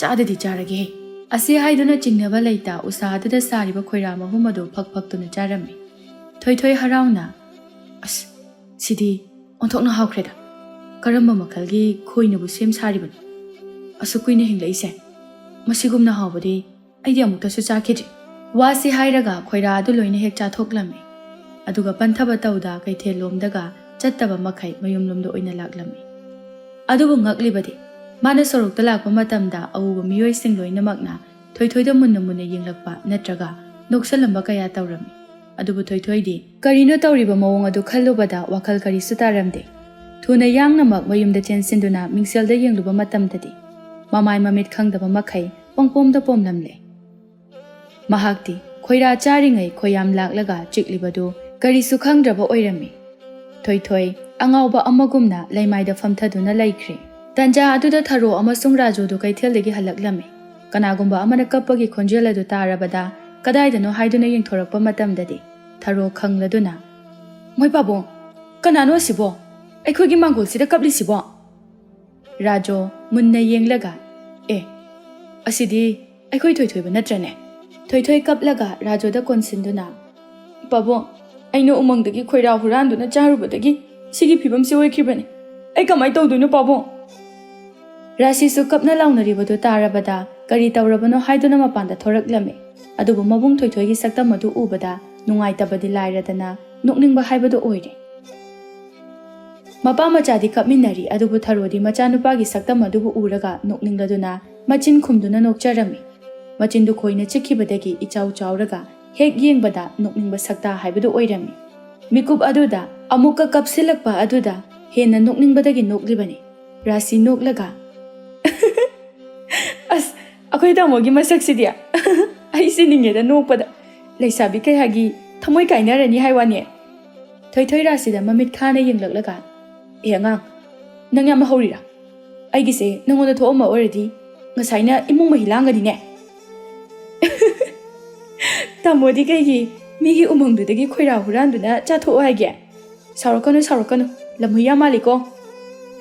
ꯆꯥꯗꯗꯤ ꯆꯥꯔꯒꯦꯍꯦ ꯑꯁꯤ ꯍꯥꯏꯗꯨꯅ ꯆꯤꯡꯅꯕ ꯂꯩꯇ ꯎꯁꯥꯗꯨꯗ ꯁꯥꯔꯤꯕ ꯈꯣꯏꯔꯥ ꯃꯍꯨꯝ ꯑꯗꯨ ꯐꯛ ꯐꯛꯇꯨꯅ ꯆꯥꯔꯝꯃꯤ ꯊꯣꯏꯊꯣꯏ ꯍꯔꯥꯎꯅ ꯑꯁ ꯁꯤꯗꯤ ꯑꯣꯟꯊꯣꯛꯅ ꯍꯥꯎꯈ꯭ꯔꯦꯗ ꯀꯔꯝꯕ ꯃꯈꯜꯒꯤ ꯈꯣꯏꯅꯕꯨ ꯁꯦꯝ ꯁꯥꯔꯤꯕꯅꯣ ꯑꯁꯨꯛ ꯀꯨꯏꯅ ꯍꯤꯡꯂꯛꯏꯁꯦ ꯃꯁꯤꯒꯨꯝꯅ ꯍꯥꯎꯕꯗꯤ ꯑꯩꯗꯤ ꯑꯃꯨꯛꯇꯁꯨ ꯆꯥꯈꯤꯗ꯭ꯔꯤ ꯋꯥꯁꯤ ꯍꯥꯏꯔꯒ ꯈꯣꯏꯔꯥ ꯑꯗꯨ ꯂꯣꯏꯅ ꯍꯦꯛ ꯆꯥꯊꯣꯛꯂꯝꯃꯤ ꯑꯗꯨꯒ ꯄꯟꯊꯕ ꯇꯧꯗ ꯀꯩꯊꯦꯜ ꯂꯣꯝꯗꯒ ꯆꯠꯇꯕ ꯃꯈꯩ ꯃꯌꯨꯝꯂꯣꯝꯗ ꯑꯣꯏꯅ ꯂꯥꯛꯂꯝꯃꯤ ꯑꯗꯨꯕꯨ ꯉꯛꯂꯤꯕꯗꯤ ꯃꯥꯅ ꯁꯣꯔꯣꯛꯇ ꯂꯥꯛꯄ ꯃꯇꯝꯗ ꯑꯎꯕ ꯃꯤꯑꯣꯏꯁꯤꯡ ꯂꯣꯏꯅꯃꯛꯅ ꯊꯣꯏꯊꯣꯏꯗ ꯃꯨꯟꯅ ꯃꯨꯟꯅ ꯌꯦꯡꯂꯛꯄ ꯅꯠꯇ꯭ꯔꯒ ꯅꯣꯛꯁꯜꯂꯝꯕ ꯀꯌꯥ ꯇꯧꯔꯝꯃꯤ ꯑꯗꯨꯕꯨ ꯊꯣꯏꯊꯣꯏꯗꯤ ꯀꯔꯤꯅꯣ ꯇꯧꯔꯤꯕ ꯃꯑꯣꯡ ꯑꯗꯨ ꯈꯜꯂꯨꯕꯗ ꯋꯥꯈꯜ ꯀꯔꯤꯁꯨ ꯇꯥꯔꯝꯗꯦ ꯊꯨꯅ ꯌꯥꯡꯅꯃꯛ ꯃꯌꯨꯝꯗ ꯆꯦꯟꯁꯤꯟꯗꯨꯅ ꯃꯤꯡꯁꯦꯜꯗ ꯌꯦꯡꯂꯨꯕ ꯃꯇꯝꯗꯗꯤ ꯃꯃꯥꯏ ꯃꯃꯤꯠ ꯈꯪꯗꯕ ꯃꯈꯩ ꯄꯪꯄꯣꯝꯗ ꯄꯣꯝꯂꯝꯂꯦ ꯃꯍꯥꯛꯇꯤ ꯈꯣꯏꯔꯥ ꯆꯥꯔꯤꯉꯩ ꯈꯣꯏꯌꯥꯝ ꯂꯥꯛꯂꯒ ꯆꯤꯛꯂꯤꯕꯗꯨ ꯀꯔꯤꯁꯨ ꯈꯪꯗ꯭ꯔꯕ ꯑꯣꯏꯔꯝꯃꯤ ꯊꯣꯏꯊꯣꯏ ꯑꯉꯥꯎꯕ ꯑꯃꯒꯨꯝꯅ ꯂꯩꯃꯥꯏꯗ ꯐꯝꯊꯗꯨꯅ ꯂꯩꯈ꯭ꯔꯦ ꯇꯟꯖꯥ ꯑꯗꯨꯗ ꯊꯔꯣ ꯑꯃꯁꯨꯡ ꯔꯥꯖꯨꯗꯨ ꯀꯩꯊꯦꯜꯗꯒꯤ ꯍꯜꯂꯛꯂꯝꯃꯤ ꯀꯅꯥꯒꯨꯝꯕ ꯑꯃꯅ ꯀꯞꯄꯒꯤ ꯈꯣꯟꯖꯦꯜ ꯑꯗꯨ ꯇꯥꯔꯕꯗ ꯀꯗꯥꯏꯗꯅꯣ ꯍꯥꯏꯗꯨꯅ ꯌꯦꯡꯊꯣꯔꯛꯄ ꯃꯇꯝꯗꯗꯤ ꯊꯔꯣ ꯈꯪꯂꯗꯨꯅ ꯃꯣꯏ ꯄꯥꯕꯨꯡ ꯀꯅꯥꯅꯣ ꯁꯤꯕꯣ ꯑꯩꯈꯣꯏꯒꯤ ꯃꯥꯡꯒꯣꯜꯁꯤꯗ ꯀꯞꯂꯤꯁꯤꯕꯣ ꯔꯥꯖꯣ ꯃꯨꯟꯅ ꯌꯦꯡꯂꯒ ꯑꯁꯤꯗꯤ ꯑꯩꯈꯣꯏ ꯊꯣꯏꯊꯣꯏꯕ ꯅꯠꯇ꯭ꯔꯅꯦ ꯊꯣꯏꯊꯣꯏ ꯀꯞꯂꯒ ꯔꯥꯖꯣꯗ ꯀꯣꯟꯁꯤꯟꯗꯨꯅ ꯄꯥꯕꯨꯡ ꯑꯩꯅ ꯎꯃꯪꯗꯒꯤ ꯈꯣꯏꯔꯥ ꯍꯨꯔꯥꯟꯗꯨꯅ ꯆꯥꯔꯨꯕꯗꯒꯤ ꯁꯤꯒꯤ ꯐꯤꯕꯝꯁꯤ ꯑꯣꯏꯈꯤꯕꯅꯤ ꯑꯩ ꯀꯃꯥꯏꯅ ꯇꯧꯗꯣꯏꯅꯣ ꯄꯥꯕꯨꯡ ꯔꯥꯁꯤꯁꯨ ꯀꯞꯅ ꯂꯥꯎꯅꯔꯤꯕꯗꯨ ꯇꯥꯔꯕꯗ ꯀꯔꯤ ꯇꯧꯔꯕꯅꯣ ꯍꯥꯏꯗꯨꯅ ꯃꯄꯥꯟꯗ ꯊꯣꯔꯛꯂꯝꯃꯤ ꯑꯗꯨꯕꯨ ꯃꯕꯨꯡ ꯊꯣꯏꯊꯣꯏꯒꯤ ꯁꯛꯇꯝ ꯑꯗꯨ ꯎꯕꯗ ꯅꯨꯡꯉꯥꯏꯇꯕꯗꯤ ꯂꯥꯏꯔꯗꯅ ꯅꯣꯛꯅꯤꯡꯕ ꯍꯥꯏꯕꯗꯨ ꯑꯣꯏꯔꯦ ꯃꯄꯥ ꯃꯆꯥꯗꯤ ꯀꯞꯃꯤꯟꯅꯔꯤ ꯑꯗꯨꯕꯨ ꯊꯔꯣꯗꯤ ꯃꯆꯥꯅꯨꯄꯥꯒꯤ ꯁꯛꯇꯝ ꯑꯗꯨꯕꯨ ꯎꯔꯒ ꯅꯣꯛꯅꯤꯡꯂꯗꯨꯅ ꯃꯆꯤꯟ ꯈꯨꯝꯗꯨꯅ ꯅꯣꯛꯆꯔꯝꯃꯤ ꯃꯆꯤꯟꯗꯨ ꯈꯣꯏꯅ ꯆꯤꯛꯈꯤꯕꯗꯒꯤ ꯏꯆꯥꯎ ꯆꯥꯎꯔꯒ ꯍꯦꯛ ꯌꯦꯡꯕꯗ ꯅꯣꯛꯅꯤꯡꯕ ꯁꯛꯇꯥ ꯍꯥꯏꯕꯗꯨ ꯑꯣꯏꯔꯝꯃꯤ ꯃꯤꯀꯨꯞ ꯑꯗꯨꯗ ꯑꯃꯨꯛꯀ ꯀꯞꯁꯤꯜꯂꯛꯄ ꯑꯗꯨꯗ ꯍꯦꯟꯅ ꯅꯣꯛꯅꯤꯡꯕꯗꯒꯤ ꯅꯣꯛꯂꯤꯕꯅꯤ ꯔꯥꯁꯤ ꯅꯣꯛꯂꯒ ꯑꯁ ꯑꯩꯈꯣꯏ ꯇꯥꯃꯣꯒꯤ ꯃꯁꯛꯁꯤꯗꯤ ꯑꯩ ꯁꯤꯅꯤꯡꯉꯦꯗ ꯅꯣꯛꯄꯗ ꯂꯩꯁꯥꯕꯤ ꯀꯌꯥꯒꯤ ꯊꯃꯣꯏ ꯀꯥꯏꯅꯔꯅꯤ ꯍꯥꯏ ꯋꯥꯅꯦ ꯊꯣꯏꯊꯣꯏ ꯔꯥꯁꯤꯗ ꯃꯃꯤꯠ ꯈꯥꯅ ꯌꯦꯡꯂꯛꯂꯒ ꯑꯉꯥꯡ ꯅꯪ ꯌꯥꯝꯅ ꯍꯧꯔꯤꯔꯥ ꯑꯩꯒꯤꯁꯦ ꯅꯪꯉꯣꯟꯗ ꯊꯣꯛꯑꯝꯕ ꯑꯣꯏꯔꯗꯤ ꯉꯁꯥꯏꯅ ꯏꯃꯨꯡ ꯃꯍꯤ ꯂꯥꯡꯒꯅꯤꯅꯦ ꯇꯥꯃꯣꯗꯤ ꯀꯩꯒꯤ ꯃꯤꯒꯤ ꯎꯃꯪꯗꯨꯗꯒꯤ ꯈꯣꯏꯔꯥ ꯍꯨꯔꯥꯟꯗꯨꯅ ꯆꯥꯊꯣꯛꯑꯣ ꯍꯥꯏꯒꯦ ꯁꯥꯎꯔꯛꯀꯅꯨ ꯂꯝꯍꯨꯏ ꯌꯥꯝ ꯃꯥꯜꯂꯤꯀꯣ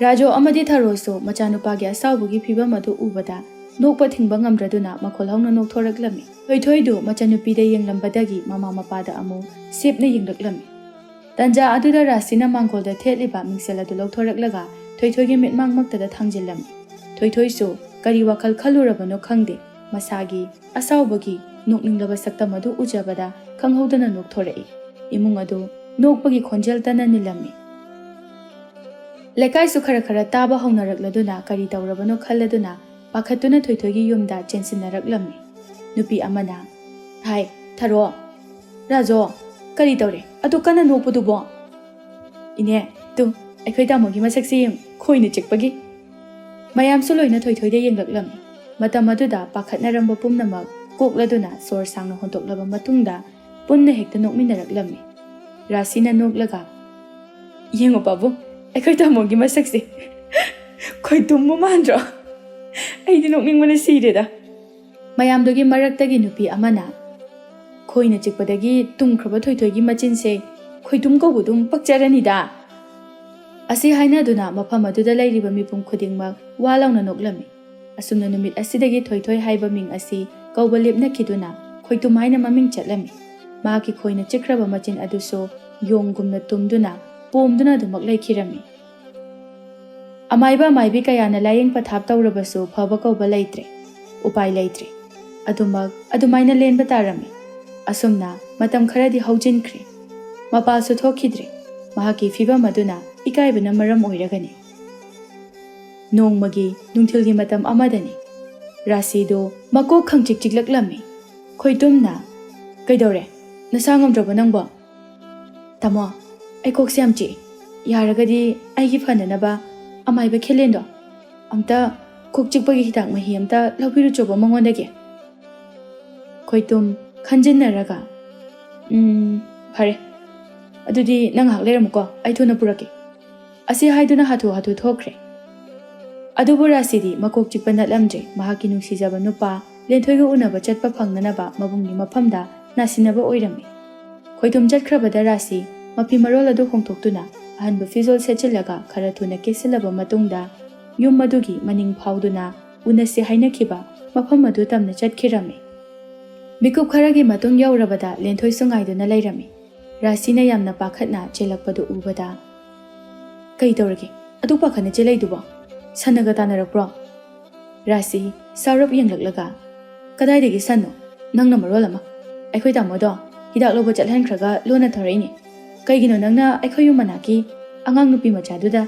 ꯔꯥꯖꯣ ꯑꯃꯗꯤ ꯊꯔꯣꯁꯨ ꯃꯆꯥꯅꯨꯄꯥꯒꯤ ꯑꯁꯥꯎꯕꯒꯤ ꯐꯤꯕꯝ ꯑꯗꯨ ꯎꯕꯗ ꯅꯣꯛꯄ ꯊꯤꯡꯕ ꯉꯝꯗ꯭ꯔꯗꯨꯅ ꯃꯈꯣꯜ ꯍꯧꯅ ꯅꯣꯛꯊꯣꯔꯛꯂꯝꯃꯤ ꯊꯣꯏꯊꯣꯏꯗꯨ ꯃꯆꯥꯅꯨꯄꯤꯗ ꯌꯦꯡꯂꯝꯕꯗꯒꯤ ꯃꯃꯥ ꯃꯄꯥꯗ ꯑꯃꯨꯛ ꯁꯦꯞꯅ ꯌꯦꯡꯂꯛꯂꯝꯃꯤ ꯇꯟꯖꯥ ꯑꯗꯨꯗ ꯔꯥꯁꯤꯅ ꯃꯥꯡꯒꯣꯜꯗ ꯊꯦꯠꯂꯤꯕ ꯃꯤꯡꯁꯦꯜ ꯑꯗꯨ ꯂꯧꯊꯣꯔꯛꯂꯒ ꯊꯣꯏꯊꯣꯏꯒꯤ ꯃꯤꯠꯃꯥꯡꯃꯛꯇꯗ ꯊꯥꯡꯖꯤꯜꯂꯝꯃꯤ ꯊꯣꯏꯊꯣꯏꯁꯨ ꯀꯔꯤ ꯋꯥꯈꯜ ꯈꯜꯂꯨꯔꯕꯅꯣ ꯈꯪꯗꯦ ꯃꯁꯥꯒꯤ ꯑꯁꯥꯎꯕꯒꯤ ꯅꯣꯛꯅꯤꯡꯂꯕ ꯁꯛꯇꯝ ꯑꯗꯨ ꯎꯖꯕꯗ ꯈꯪꯍꯧꯗꯅ ꯅꯣꯛꯊꯣꯔꯛꯏ ꯏꯃꯨꯡ ꯑꯗꯨ ꯅꯣꯛꯄꯒꯤ ꯈꯣꯟꯖꯦꯜ ꯇꯅ ꯅꯤꯜꯂꯝꯃꯤ ꯂꯩꯀꯥꯏꯁꯨ ꯈꯔ ꯇꯥꯕ ꯍꯧꯅꯔꯛꯂꯗꯨꯅ ꯀꯔꯤ ꯇꯧꯔꯕꯅꯣ ꯈꯜꯂꯗꯨꯅ ꯄꯥꯈꯠꯇꯨꯅ ꯊꯣꯏꯊꯣꯏꯒꯤ ꯌꯨꯝꯗ ꯆꯦꯟꯁꯤꯟꯅꯔꯛꯂꯝꯃꯤ ꯅꯨꯄꯤ ꯑꯃꯅ ꯍꯥꯏ ꯊꯔꯣ ꯔꯥꯖꯣ ꯀꯔꯤ ꯇꯧꯔꯦ ꯑꯗꯨ ꯀꯟꯅ ꯅꯣꯛꯄꯗꯨꯕꯣ ꯏꯅꯦ ꯇꯨ ꯑꯩꯈꯣꯏ ꯇꯥꯃꯣꯒꯤ ꯃꯁꯛꯁꯤ ꯈꯣꯏꯅ ꯆꯤꯛꯄꯒꯤ ꯃꯌꯥꯝꯁꯨ ꯂꯣꯏꯅ ꯊꯣꯏꯊꯣꯏꯗ ꯌꯦꯡꯂꯛꯂꯝꯃꯤ ꯃꯇꯝ ꯑꯗꯨꯗ ꯄꯥꯈꯠꯅꯔꯝꯕ ꯄꯨꯝꯅꯃꯛ ꯀꯣꯛꯂꯗꯨꯅ ꯁꯣꯔ ꯁꯥꯡꯅ ꯍꯣꯟꯇꯣꯛꯂꯕ ꯃꯇꯨꯡꯗ ꯄꯨꯟꯅ ꯍꯦꯛꯇ ꯅꯣꯛꯃꯤꯟꯅꯔꯛꯂꯝꯃꯤ ꯔꯥꯁꯤꯅ ꯅꯣꯛꯂꯒ ꯌꯦꯡꯉꯣ ꯄꯥꯕꯨꯡ ꯑꯩꯈꯣꯏ ꯇꯥꯃꯣꯒꯤ ꯃꯁꯛꯁꯦ ꯈꯣꯏꯇꯨꯝꯕ ꯃꯥꯟꯗ꯭ꯔꯣ ꯑꯩꯗꯤ ꯅꯣꯛꯅꯤꯡꯕꯅ ꯁꯤꯔꯦꯗ ꯃꯌꯥꯝꯗꯨꯒꯤ ꯃꯔꯛꯇꯒꯤ ꯅꯨꯄꯤ ꯑꯃꯅ ꯈꯣꯏꯅ ꯆꯤꯛꯄꯗꯒꯤ ꯇꯨꯝꯈ꯭ꯔꯕ ꯊꯣꯏꯊꯣꯏꯒꯤ ꯃꯆꯤꯟꯁꯦ ꯈꯣꯏꯇꯨꯝ ꯀꯧꯕꯗꯨꯝ ꯄꯛꯆꯔꯅꯤꯗ ꯑꯁꯤ ꯍꯥꯏꯅꯗꯨꯅ ꯃꯐꯝ ꯑꯗꯨꯗ ꯂꯩꯔꯤꯕ ꯃꯤꯄꯨꯝ ꯈꯨꯗꯤꯡꯃꯛ ꯋꯥ ꯂꯥꯎꯅ ꯅꯣꯛꯂꯝꯃꯤ ꯑꯁꯨꯝꯅ ꯅꯨꯃꯤꯠ ꯑꯁꯤꯗꯒꯤ ꯊꯣꯏꯊꯣꯏ ꯍꯥꯏꯕ ꯃꯤꯡ ꯑꯁꯤ ꯀꯧꯕ ꯂꯦꯞꯅꯈꯤꯗꯨꯅ ꯈꯣꯏꯇꯨꯝ ꯍꯥꯏꯅ ꯃꯃꯤꯡ ꯆꯠꯂꯝꯃꯤ ꯃꯍꯥꯛꯀꯤ ꯈꯣꯏꯅ ꯆꯤꯛꯈ꯭ꯔꯕ ꯃꯆꯤꯟ ꯑꯗꯨꯁꯨ ꯌꯣꯡꯒꯨꯝꯅ ꯇꯨꯝꯗꯨꯅ ꯄꯣꯝꯗꯨꯅ ꯑꯗꯨꯃꯛ ꯂꯩꯈꯤꯔꯝꯃꯤ ꯑꯃꯥꯏꯕ ꯑꯃꯥꯏꯕꯤ ꯀꯌꯥꯅ ꯂꯥꯌꯦꯡ ꯄꯊꯥꯞ ꯇꯧꯔꯕꯁꯨ ꯐꯕ ꯀꯧꯕ ꯂꯩꯇ꯭ꯔꯦ ꯎꯄꯥꯏ ꯂꯩꯇ꯭ꯔꯦ ꯑꯗꯨꯃꯥꯏꯅ ꯂꯦꯟꯕ ꯇꯥꯔꯝꯃꯤ ꯑꯁꯨꯝꯅ ꯃꯇꯝ ꯈꯔꯗꯤ ꯍꯧꯖꯤꯟꯈ꯭ꯔꯦ ꯃꯄꯥꯜꯁꯨ ꯊꯣꯛꯈꯤꯗ꯭ꯔꯦ ꯃꯍꯥꯛꯀꯤ ꯐꯤꯕꯝ ꯑꯗꯨꯅ ꯏꯀꯥꯏꯕꯅ ꯃꯔꯝ ꯑꯣꯏꯔꯒꯅꯤ ꯅꯣꯡꯃꯒꯤ ꯅꯨꯡꯊꯤꯜꯒꯤ ꯃꯇꯝ ꯑꯃꯗꯅꯤ ꯔꯥꯁꯤꯗꯣ ꯃꯀꯣꯛ ꯈꯪꯆꯤꯛ ꯆꯤꯛꯂꯛꯂꯝꯃꯤ ꯈꯣꯏꯇꯨꯝꯅ ꯀꯩꯗꯧꯔꯦ ꯅꯁꯥ ꯉꯝꯗ꯭ꯔꯕꯣ ꯅꯪꯕꯣ ꯇꯥꯃꯣ ꯑꯩ ꯀꯣꯛꯁꯦ ꯌꯥꯝ ꯆꯤꯛꯏ ꯌꯥꯔꯒꯗꯤ ꯑꯩꯒꯤ ꯐꯅꯅꯕ ꯑꯃꯥꯏꯕ ꯈꯦꯂꯦꯟꯗꯣ ꯑꯝꯇ ꯀꯣꯛ ꯆꯤꯛꯄꯒꯤ ꯍꯤꯗꯥꯛ ꯃꯍꯤ ꯑꯝꯇ ꯂꯧꯕꯤꯔꯨꯆꯣꯕ ꯃꯉꯣꯟꯗꯒꯤ ꯈꯣꯏꯇꯨꯝ ꯈꯟꯖꯤꯟꯅꯔꯒ ꯐꯔꯦ ꯑꯗꯨꯗꯤ ꯅꯪ ꯉꯥꯏꯍꯥꯛ ꯂꯩꯔꯝꯃꯨꯀꯣ ꯑꯩ ꯊꯨꯅ ꯄꯨꯔꯛꯀꯦ ꯑꯁꯤ ꯍꯥꯏꯗꯨꯅ ꯍꯥꯊꯨ ꯊꯣꯛꯈ꯭ꯔꯦ ꯑꯗꯨꯕꯨ ꯔꯥꯁꯤꯗꯤ ꯃꯀꯣꯛ ꯆꯤꯛꯄ ꯅꯠꯂꯝꯗ꯭ꯔꯦ ꯃꯍꯥꯛꯀꯤ ꯅꯨꯡꯁꯤꯖꯕ ꯅꯨꯄꯥ ꯂꯦꯟꯊꯣꯏꯒ ꯎꯅꯕ ꯆꯠꯄ ꯐꯪꯅꯅꯕ ꯃꯕꯨꯡꯒꯤ ꯃꯐꯝꯗ ꯅꯥꯁꯤꯟꯅꯕ ꯑꯣꯏꯔꯝꯃꯤ ꯈꯣꯏꯇꯨꯝ ꯆꯠꯈ꯭ꯔꯕꯗ ꯔꯥꯁꯤ ꯃꯐꯤ ꯃꯔꯣꯜ ꯑꯗꯨ ꯍꯣꯡꯗꯣꯛꯇꯨꯅ ꯑꯍꯟꯕ ꯐꯤꯖꯣꯜ ꯁꯦꯠꯆꯤꯜꯂꯒ ꯈꯔ ꯊꯨꯅ ꯀꯦꯁꯤꯜꯂꯕ ꯃꯇꯨꯡꯗ ꯌꯨꯝ ꯑꯗꯨꯒꯤ ꯃꯅꯤꯡ ꯐꯥꯎꯗꯨꯅ ꯎꯅꯁꯤ ꯍꯥꯏꯅꯈꯤꯕ ꯃꯐꯝ ꯑꯗꯨ ꯇꯝꯅ ꯆꯠꯈꯤꯔꯝꯃꯤ ꯃꯤꯀꯨꯞ ꯈꯔꯒꯤ ꯃꯇꯨꯡ ꯌꯧꯔꯕꯗ ꯂꯦꯟꯊꯣꯏꯁꯨ ꯉꯥꯏꯗꯨꯅ ꯂꯩꯔꯝꯃꯤ ꯔꯥꯁꯤꯅ ꯌꯥꯝꯅ ꯄꯥꯈꯠꯅ ꯆꯦꯜꯂꯛꯄꯗꯨ ꯎꯕꯗ ꯀꯩ ꯇꯧꯔꯒꯦ ꯑꯗꯨ ꯄꯥꯈꯠꯅ ꯆꯦꯜꯂꯛꯏꯗꯨꯕꯣ ꯁꯟꯅꯒ ꯇꯥꯟꯅꯔꯛꯄ꯭ꯔꯣ ꯔꯥꯁꯤ ꯁꯥꯎꯔꯞ ꯌꯦꯡꯂꯛꯂꯒ ꯀꯗꯥꯏꯗꯒꯤ ꯁꯟꯅꯣ ꯅꯪꯅ ꯃꯔꯣꯜ ꯑꯃ ꯑꯩꯈꯣꯏ ꯇꯥꯃꯣꯗꯣ ꯍꯤꯗꯥꯛ ꯂꯧꯕ ꯆꯠꯍꯟꯈ꯭ꯔꯒ ꯂꯣꯟꯅ ꯊꯧꯔꯛꯏꯅꯦ ꯀꯩꯒꯤꯅꯣ ꯅꯪꯅ ꯑꯩꯈꯣꯏ ꯌꯨꯝ ꯃꯅꯥꯛꯀꯤ ꯑꯉꯥꯡ ꯅꯨꯄꯤ ꯃꯆꯥꯗꯨꯗ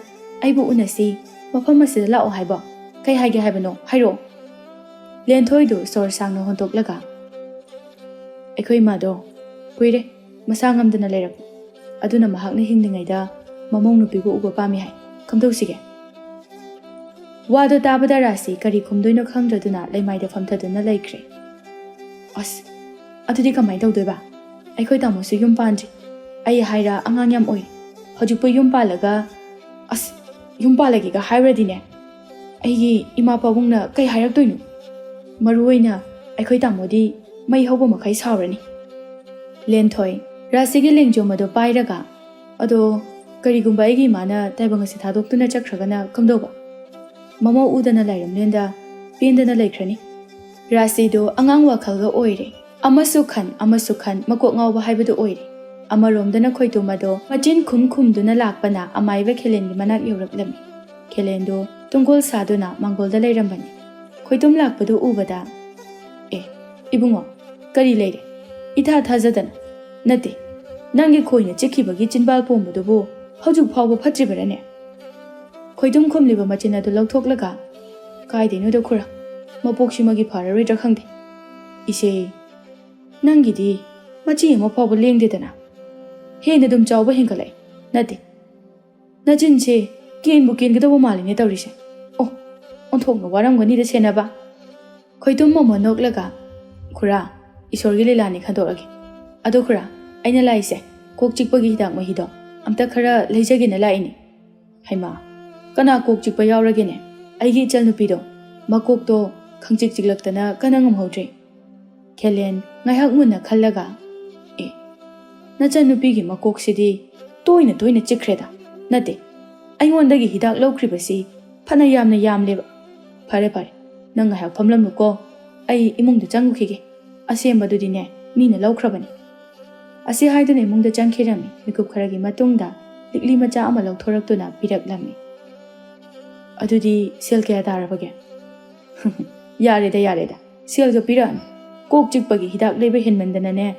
ꯑꯩꯕꯨ ꯎꯅꯁꯤ ꯃꯐꯝ ꯑꯁꯤꯗ ꯂꯥꯛꯑꯣ ꯍꯥꯏꯕꯣ ꯀꯩ ꯍꯥꯏꯒꯦ ꯍꯥꯏꯕꯅꯣ ꯍꯥꯏꯔꯛꯑꯣ ꯂꯦꯟꯊꯣꯏꯗꯨ ꯁꯣꯔ ꯁꯥꯡꯅ ꯍꯣꯟꯇꯣꯛꯂꯒ ꯑꯩꯈꯣꯏ ꯏꯃꯥꯗꯣ ꯀꯨꯏꯔꯦ ꯃꯁꯥ ꯉꯝꯗꯅ ꯂꯩꯔꯛꯄ ꯑꯗꯨꯅ ꯃꯍꯥꯛꯅ ꯍꯤꯡꯂꯤꯉꯩꯗ ꯃꯃꯧ ꯅꯨꯄꯤꯕꯨ ꯎꯕ ꯄꯥꯝꯃꯤ ꯍꯥꯏ ꯀꯝꯗꯧꯁꯤꯒꯦ ꯋꯥꯗꯨ ꯇꯥꯕꯗ ꯔꯥꯁꯤ ꯀꯔꯤ ꯈꯨꯝꯗꯣꯏꯅꯣ ꯈꯪꯗ꯭ꯔꯗꯨꯅ ꯂꯩꯃꯥꯏꯗ ꯐꯝꯊꯗꯨꯅ ꯂꯩꯈ꯭ꯔꯦ ꯑꯁ ꯑꯗꯨꯗꯤ ꯀꯃꯥꯏꯅ ꯇꯧꯗꯣꯏꯕ ꯑꯩꯈꯣꯏ ꯇꯥꯃꯣꯁꯨ ꯌꯨꯝ ꯄꯥꯟꯗ꯭ꯔꯤ ꯑꯩ ꯍꯥꯏꯔ ꯑꯉꯥꯡ ꯌꯥꯝ ꯑꯣꯏ ꯍꯧꯖꯤꯛꯄꯨ ꯌꯨꯝ ꯄꯥꯜꯂꯒ ꯌꯨꯝ ꯄꯥꯜꯂꯒꯦꯒ ꯍꯥꯏꯔꯨꯔꯗꯤꯅꯦ ꯑꯩꯒꯤ ꯏꯃꯥ ꯄꯥꯕꯨꯡꯅ ꯀꯩ ꯍꯥꯏꯔꯛꯇꯣꯏꯅꯣ ꯃꯔꯨꯑꯣꯏꯅ ꯑꯩꯈꯣꯏ ꯇꯥꯃꯣꯗꯤ ꯃꯩ ꯍꯧꯕ ꯃꯈꯩ ꯁꯥꯎꯔꯅꯤ ꯂꯦꯟꯊꯣꯏ ꯔꯥꯁꯤꯒꯤ ꯂꯦꯡꯖꯨꯝ ꯑꯗꯨ ꯄꯥꯏꯔꯒ ꯑꯗꯣ ꯀꯔꯤꯒꯨꯝꯕ ꯑꯩꯒꯤ ꯏꯃꯥꯅ ꯇꯥꯏꯕꯪ ꯑꯁꯤ ꯊꯥꯗꯣꯛꯇꯨꯅ ꯆꯠꯈ꯭ꯔꯒꯅ ꯀꯝꯗꯧꯕ ꯃꯃꯧ ꯎꯗꯅ ꯂꯥꯏꯔꯝꯂꯦꯟꯗ ꯄꯦꯟꯗꯅ ꯂꯩꯈ꯭ꯔꯅꯤ ꯔꯥꯁꯤꯗꯨ ꯑꯉꯥꯡ ꯋꯥꯈꯜꯒ ꯑꯣꯏꯔꯦ ꯑꯃꯁꯨ ꯈꯟ ꯃꯀꯣꯛ ꯉꯥꯎꯕ ꯍꯥꯏꯕꯗꯨ ꯑꯣꯏꯔꯦ ꯑꯃꯔꯣꯝꯗꯅ ꯈꯣꯏꯇꯨꯝ ꯑꯗꯣ ꯃꯆꯤꯟ ꯈꯨꯝꯗꯨꯅ ꯂꯥꯛꯄꯅ ꯑꯃꯥꯏꯕ ꯈꯦꯂꯦꯟꯒꯤ ꯃꯅꯥꯛ ꯌꯧꯔꯛꯂꯝꯃꯤ꯫ ꯈꯦꯂꯦꯟꯗꯣ ꯇꯨꯡꯒꯣꯜ ꯁꯥꯗꯨꯅ ꯃꯥꯡꯒꯣꯜꯗ ꯂꯩꯔꯝꯕꯅꯤ꯫ ꯈꯣꯏꯇꯨꯝ ꯂꯥꯛꯄꯗꯨ ꯎꯕꯗ, "ꯑꯦ, ꯏꯕꯨꯡꯉꯣ, ꯀꯔꯤ ꯂꯩꯔꯦ? ꯏꯊꯥ ꯊꯥꯖꯗꯅ, ꯅꯠꯇꯦ, ꯅꯪꯒꯤ ꯈꯣꯏꯅ ꯆꯤꯛꯈꯤꯕꯒꯤ ꯆꯤꯟꯕꯥꯜ ꯄꯣꯝꯕꯗꯨꯕꯨ ꯍꯧꯖꯤꯛ ꯐꯥꯎꯕ ꯐꯠꯇ꯭ꯔꯤꯕꯔꯅꯦ?" ꯈꯣꯏꯇꯨꯝ ꯈꯨꯝꯂꯤꯕ ꯃꯆꯤꯟ ꯑꯗꯨ ꯂꯧꯊꯣꯛꯂꯒ, "ꯀꯥꯏꯗꯩꯅꯣꯗ ꯈꯨꯔꯥ, ꯃꯄꯣꯛꯁꯤꯃꯒꯤ ꯐꯔꯔꯣꯏꯗ꯭ꯔꯥ ꯈꯪꯗꯦ꯫ ꯏꯆꯦ, ꯅꯪꯒꯤꯗꯤ ꯃꯆꯤ ꯑꯃ ꯐꯥꯎꯕ ꯂꯦꯡꯗꯦꯗꯅ, ꯍꯦꯟꯅ ꯑꯗꯨꯝ ꯆꯥꯎꯕ ꯍꯦꯟꯒꯠꯂꯛꯏ꯫ ꯅꯠꯇꯦ, ꯅꯆꯤꯟꯁꯦ ꯀꯦꯟꯕꯨ ꯀꯦꯟꯒꯗꯧꯕ ꯃꯥꯜꯂꯤꯅꯦ ꯇꯧꯔꯤꯁꯦ꯫ ꯑꯣ, ꯑꯣꯟꯊꯣꯛꯅ ꯋꯥꯔꯝꯒꯅꯤꯗ ꯁꯦꯟꯅꯕ." ꯈꯣꯏꯇꯨꯝ ꯃꯣꯃꯣꯟ ꯅꯣꯛꯂꯒ, "ꯈꯨꯔꯥ, ꯏꯁꯣꯔꯒꯤ ꯂꯤꯂꯥꯅꯤ ꯈꯟꯗꯣꯛꯑꯒꯦ꯫ ꯑꯗꯣ ꯈꯨꯔꯥ, ꯑꯩꯅ ꯂꯥꯛꯏꯁꯦ ꯀꯣꯛ ꯆꯤꯛꯄꯒꯤ ꯍꯤꯗꯥꯛ ꯃꯍꯤꯗꯣ ꯑꯝꯇ ꯈꯔ ꯂꯩꯖꯒꯦꯅ ꯂꯥꯛꯏꯅꯤ." "ꯍꯩꯃꯥ, ꯀꯅꯥ ꯀꯣꯛ ꯆꯤꯛꯄ ꯌꯥꯎꯔꯒꯦꯅꯦ? ꯑꯩꯒꯤ ꯏꯆꯜꯅꯨꯄꯤꯗꯣ ꯃꯀꯣꯛꯇꯣ ꯈꯪꯆꯤꯛ ꯆꯤꯛꯂꯛꯇꯅ ꯀꯟꯅ ꯉꯝꯍꯧꯗ꯭ꯔꯦ." ꯈꯦꯂꯦꯟ ꯉꯥꯏꯍꯥꯛ ꯃꯨꯟꯅ ꯈꯜꯂꯒ, "ꯑꯦ, ꯅꯆꯟꯅꯨꯄꯤꯒꯤ ꯃꯀꯣꯛꯁꯤꯗꯤ ꯇꯣꯏꯅ ꯇꯣꯏꯅ ꯆꯤꯛꯈ꯭ꯔꯦꯗ꯫ ꯅꯠꯇꯦ, ꯑꯩꯉꯣꯟꯗꯒꯤ ꯍꯤꯗꯥꯛ ꯂꯧꯈ꯭ꯔꯤꯕꯁꯤ ꯐꯅ ꯌꯥꯝꯅ ꯌꯥꯝꯂꯦꯕ꯫ ꯐꯔꯦ ꯐꯔꯦ, ꯅꯪ ꯉꯥꯏꯍꯥꯛ ꯐꯝꯂꯝꯃꯨꯀꯣ, ꯑꯩ ꯏꯃꯨꯡꯗ ꯆꯪꯉꯨꯈꯤꯒꯦ꯫ ꯑꯁꯦꯡꯕꯗꯨꯗꯤꯅꯦ ꯃꯤꯅ ꯂꯧꯈ꯭ꯔꯕꯅꯤ." ꯑꯁꯤ ꯍꯥꯏꯗꯨꯅ ꯏꯃꯨꯡꯗ ꯆꯪꯈꯤꯔꯝꯃꯤ꯫ ꯃꯤꯀꯨꯞ ꯈꯔꯒꯤ ꯃꯇꯨꯡꯗ ꯂꯤꯛꯂꯤ ꯃꯆꯥ ꯑꯃ ꯂꯧꯊꯣꯔꯛꯇꯨꯅ ꯄꯤꯔꯛꯂꯝꯃꯤ꯫ "ꯑꯗꯨꯗꯤ ꯁꯦꯜ ꯀꯌా ꯇꯥꯔꯕꯒꯦ?" "ꯌꯥꯔꯦꯗ ꯌꯥꯔꯦꯗ, ꯁꯦꯜꯒ ꯄꯤꯔꯛꯑꯅꯤ꯫ ꯀꯣꯛ ꯆꯤꯛꯄꯒꯤ ꯍꯤꯗꯥꯛ ꯂꯩꯕ ꯍꯦꯟꯃꯟꯗꯅꯅꯦ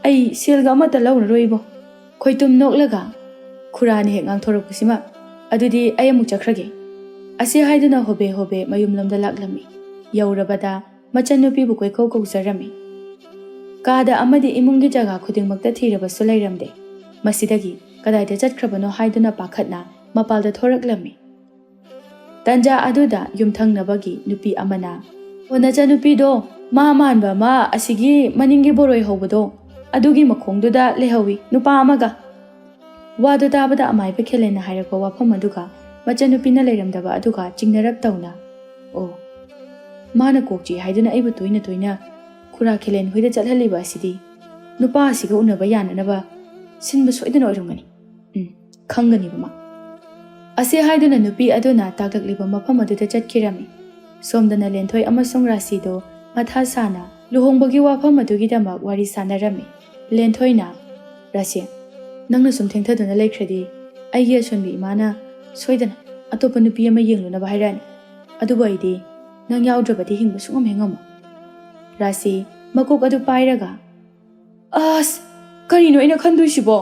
ꯑꯩ ꯁꯦꯜꯒ ꯑꯃꯠꯇ ꯂꯧꯔꯔꯣꯏ ꯏꯕꯣ." ꯈꯣꯏꯇꯨꯝ ꯅꯣꯛꯂꯒ, "ꯈꯨꯔꯥꯅ ꯍꯦꯛ ꯉꯥꯡꯊꯣꯔꯛꯄꯁꯤꯃ, ꯑꯗꯨꯗꯤ ꯑꯩ ꯑꯃꯨꯛ ꯆꯠꯈ꯭ꯔꯒꯦ." ꯑꯁꯤ ꯍꯥꯏꯗꯨꯅ ꯍꯣꯕꯦ ꯍꯣꯕꯦ ꯃꯌꯨꯝꯂꯣꯝꯗ ꯂꯥꯛꯂꯝꯃꯤ꯫ ꯌꯧꯔꯕꯗ ꯃꯆꯟꯅꯨꯄꯤꯕꯨ ꯀꯣꯏꯀꯧ ꯀꯧꯖꯔꯝꯃꯤ꯫ ꯀꯥꯗ ꯑꯃꯗꯤ ꯏꯃꯨꯡꯒꯤ ꯖꯒꯥ ꯈꯨꯗꯤꯡꯃꯛꯇ ꯊꯤꯔꯕꯁꯨ ꯂꯩꯔꯝꯗꯦ꯫ ꯃꯁꯤꯗꯒꯤ ꯀꯗꯥꯏꯗ ꯆꯠꯈ꯭ꯔꯕꯅꯣ ꯍꯥꯏꯗꯨꯅ ꯄꯥꯈꯠꯅ ꯃꯄꯥꯜꯗ ꯊꯣꯔꯛꯂꯝꯃꯤ꯫ ꯇꯟꯖꯥ ꯑꯗꯨꯗ ꯌꯨꯝꯊꯪꯅꯕꯒꯤ ꯅꯨꯄꯤ ꯑꯃꯅ, "ꯑꯣ, ꯅꯆꯟꯅꯨꯄꯤꯗꯣ ꯃꯥ ꯃꯥꯟꯕ ꯑꯃ ꯑꯁꯤꯒꯤ ꯃꯅꯤꯡꯒꯤ ꯕꯣꯔꯣꯏ ꯍꯧꯕꯗꯣ ꯑꯗꯨꯒꯤ ꯃꯈꯣꯡꯗꯨꯗ ꯂꯩꯍꯧꯋꯤ, ꯅꯨꯄꯥ ꯑꯃꯒ." ꯋꯥꯗꯨ ꯇꯥꯕꯗ ꯑꯃꯥꯏꯕ ꯈꯦꯂꯦꯟꯅ ꯍꯥꯏꯔꯛꯄ ꯋꯥꯐꯝ ꯑꯗꯨꯒ ꯃꯆꯟꯅꯨꯄꯤꯅ ꯂꯩꯔꯝꯗꯕ ꯑꯗꯨꯒ ꯆꯤꯡꯅꯔꯞ ꯇꯧꯅ, "ꯑꯣ, ꯃꯥꯅ ꯀꯣꯛꯆꯤ ꯍꯥꯏꯗꯨꯅ ꯑꯩꯕꯨ ꯇꯣꯏꯅ ꯇꯣꯏꯅ ꯈꯨꯔꯥ ꯈꯦꯂꯦꯟ ꯍꯣꯏꯗ ꯆꯠꯍꯜꯂꯤꯕ ꯑꯁꯤꯗꯤ ꯅꯨꯄꯥ ꯑꯁꯤꯒ ꯎꯅꯕ ꯌꯥꯅꯅꯕ ꯁꯤꯟꯕ ꯁꯣꯏꯗꯅ ꯑꯣꯏꯔꯝꯒꯅꯤ꯫ ꯈꯪꯒꯅꯤꯕ ꯃꯥ." ꯑꯁꯤ ꯍꯥꯏꯗꯨꯅ ꯅꯨꯄꯤ ꯑꯗꯨꯅ ꯇꯥꯛꯂꯛꯂꯤꯕ ꯃꯐꯝ ꯑꯗꯨꯗ ꯆꯠꯈꯤꯔꯝꯃꯤ꯫ ꯁꯣꯝꯗꯅ ꯂꯦꯟꯊꯣꯏ ꯑꯃꯁꯨꯡ ꯔꯥꯁꯤꯗꯣ ꯃꯊꯥ ꯁꯥꯅ ꯂꯨꯍꯣꯡꯕꯒꯤ ꯋꯥꯐꯝ ꯑꯗꯨꯒꯤꯗꯃꯛ ꯋꯥꯔꯤ ꯁꯥꯟꯅꯔꯝꯃꯤ꯫ ꯂꯦꯟꯊꯣꯏꯅ, "ꯔꯥꯁꯤ, ꯅꯪꯅ ꯁꯨꯝ ꯊꯦꯡꯊꯗꯨꯅ ꯂꯩꯈ꯭ꯔꯗꯤ ꯑꯩꯒꯤ ꯑꯁꯣꯟꯕꯤ ꯏꯃꯥꯅ ꯁꯣꯏꯗꯅ ꯑꯇꯣꯞꯄ ꯅꯨꯄꯤ ꯑꯃ ꯌꯦꯡꯂꯨꯅꯕ ꯍꯥꯏꯔꯛꯑꯅꯤ꯫ ꯑꯗꯨꯕꯨ ꯑꯩꯗꯤ ꯅꯪ ꯌꯥꯎꯗ꯭ꯔꯕꯗꯤ ꯍꯤꯡꯕ ꯁꯨꯡꯉꯝ ꯍꯦꯛ ꯉꯝꯃꯣꯏ." ꯔꯥꯁꯤ ꯃꯀꯣꯛ ꯑꯗꯨ ꯄꯥꯏꯔꯒ, "ꯑꯁ, ꯀꯔꯤꯅꯣ ꯑꯩꯅ ꯈꯟꯗꯣꯏꯁꯤꯕꯣ?"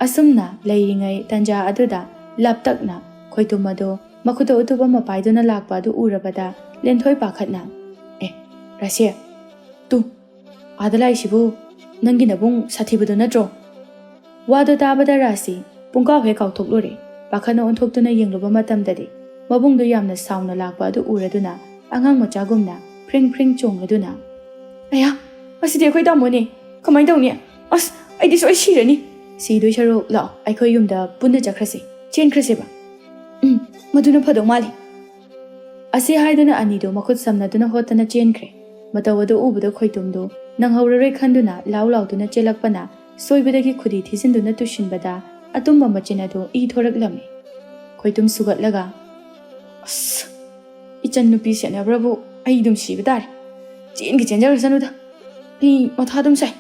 ꯑꯁꯨꯝꯅ ꯂꯩꯔꯤꯉꯩ ꯇꯟꯖꯥ ꯑꯗꯨꯗ ꯂꯥꯞꯇꯛꯅ ꯈꯣꯏꯇꯨꯝ ꯑꯗꯣ ꯃꯈꯨꯠꯇ ꯎꯇꯨꯞ ꯑꯃ ꯄꯥꯏꯗꯨꯅ ꯂꯥꯛꯄ ꯑꯗꯨ ꯎꯔꯕꯗ ꯂꯦꯟꯊꯣꯏ ꯄꯥꯈꯠꯅ, "ꯑꯦ, ꯔꯥꯁꯤ, ꯇꯨ, ꯑꯥꯗ ꯂꯥꯛꯏꯁꯤꯕꯨ ꯅꯪꯒꯤ ꯅꯕꯨꯡ ꯁꯥꯊꯤꯕꯗꯣ ꯅꯠꯇ꯭ꯔꯣ?" ꯋꯥꯗꯨ ꯇꯥꯕꯗ ꯔꯥꯁꯤ ꯄꯨꯡꯀꯥꯎ ꯍꯦꯛ ꯀꯥꯎꯊꯣꯛꯂꯨꯔꯦ꯫ ꯄꯥꯈꯠꯅ ꯑꯣꯟꯊꯣꯛꯇꯨꯅ ꯌꯦꯡꯂꯨꯕ ꯃꯇꯝꯗꯗꯤ ꯃꯕꯨꯡꯗꯨ ꯌꯥꯝꯅ ꯁꯥꯎꯅ ꯂꯥꯛꯄ ꯑꯗꯨ ꯎꯔꯗꯨꯅ ꯑꯉꯥꯡ ꯃꯆꯥꯒꯨꯝꯅ ꯐ꯭ꯔꯤꯡ ꯐ꯭ꯔꯤꯡ ꯆꯣꯡꯂꯗꯨꯅ, "ꯑꯌꯥ, ꯑꯁꯤꯗꯤ ꯑꯩꯈꯣꯏ ꯇꯥꯃꯣꯅꯦ, ꯀꯃꯥꯏꯅ ꯇꯧꯅꯤ? ꯑꯁ, ꯑꯩꯗꯤ ꯁꯣꯏ ꯁꯤꯔꯅꯤ꯫ ꯁꯤꯗꯣꯏ ꯁꯔꯨꯛ ꯂꯥꯛꯑꯣ, ꯑꯩꯈꯣꯏ ꯌꯨꯝꯗ ꯄꯨꯟꯅ ꯆꯠꯈ꯭ꯔꯁꯤ, ꯆꯦꯟꯈ꯭ꯔꯁꯦꯕ꯫ ꯃꯗꯨꯅ ꯐꯗꯧ ꯃꯥꯜꯂꯤ." ꯑꯁꯤ ꯍꯥꯏꯗꯨꯅ ꯑꯅꯤꯗꯨ ꯃꯈꯨꯠ ꯁꯝꯅꯗꯨꯅ ꯍꯣꯠꯇꯅ ꯆꯦꯟꯈ꯭ꯔꯦ꯫ ꯃꯇꯧ ꯑꯗꯨ ꯎꯕꯗ ꯈꯣꯏꯇꯨꯝꯗꯨ ꯅꯪꯍꯧꯔꯔꯣꯏ ꯈꯟꯗꯨꯅ ꯂꯥꯎ ꯂꯥꯎꯗꯨꯅ ꯆꯦꯜꯂꯛꯄꯅ ꯁꯣꯏꯕꯗꯒꯤ ꯈꯨꯗꯤ ꯊꯤꯖꯤꯟꯗꯨꯅ ꯇꯨꯁꯤꯟꯕꯗ ꯑꯇꯨꯝꯕ ꯃꯆꯤꯟ ꯑꯗꯨ ꯏ ꯊꯣꯔꯛꯂꯝꯃꯤ꯫ ꯈꯣꯏꯇꯨꯝ ꯁꯨꯒꯠꯂꯒ, "ꯑꯁ, ꯏꯆꯟ ꯅꯨꯄꯤ ꯁꯦꯟꯅꯕ꯭ꯔꯕꯨ ꯑꯩ ꯑꯗꯨꯝ ꯁꯤꯕ ꯇꯥꯔꯦ꯫ ꯆꯦꯟꯒꯤ ꯆꯦꯟꯖꯔꯁꯅꯨꯗ, ꯑꯩ ꯃꯊꯥ ꯑꯗꯨꯝ ꯁꯥꯏ."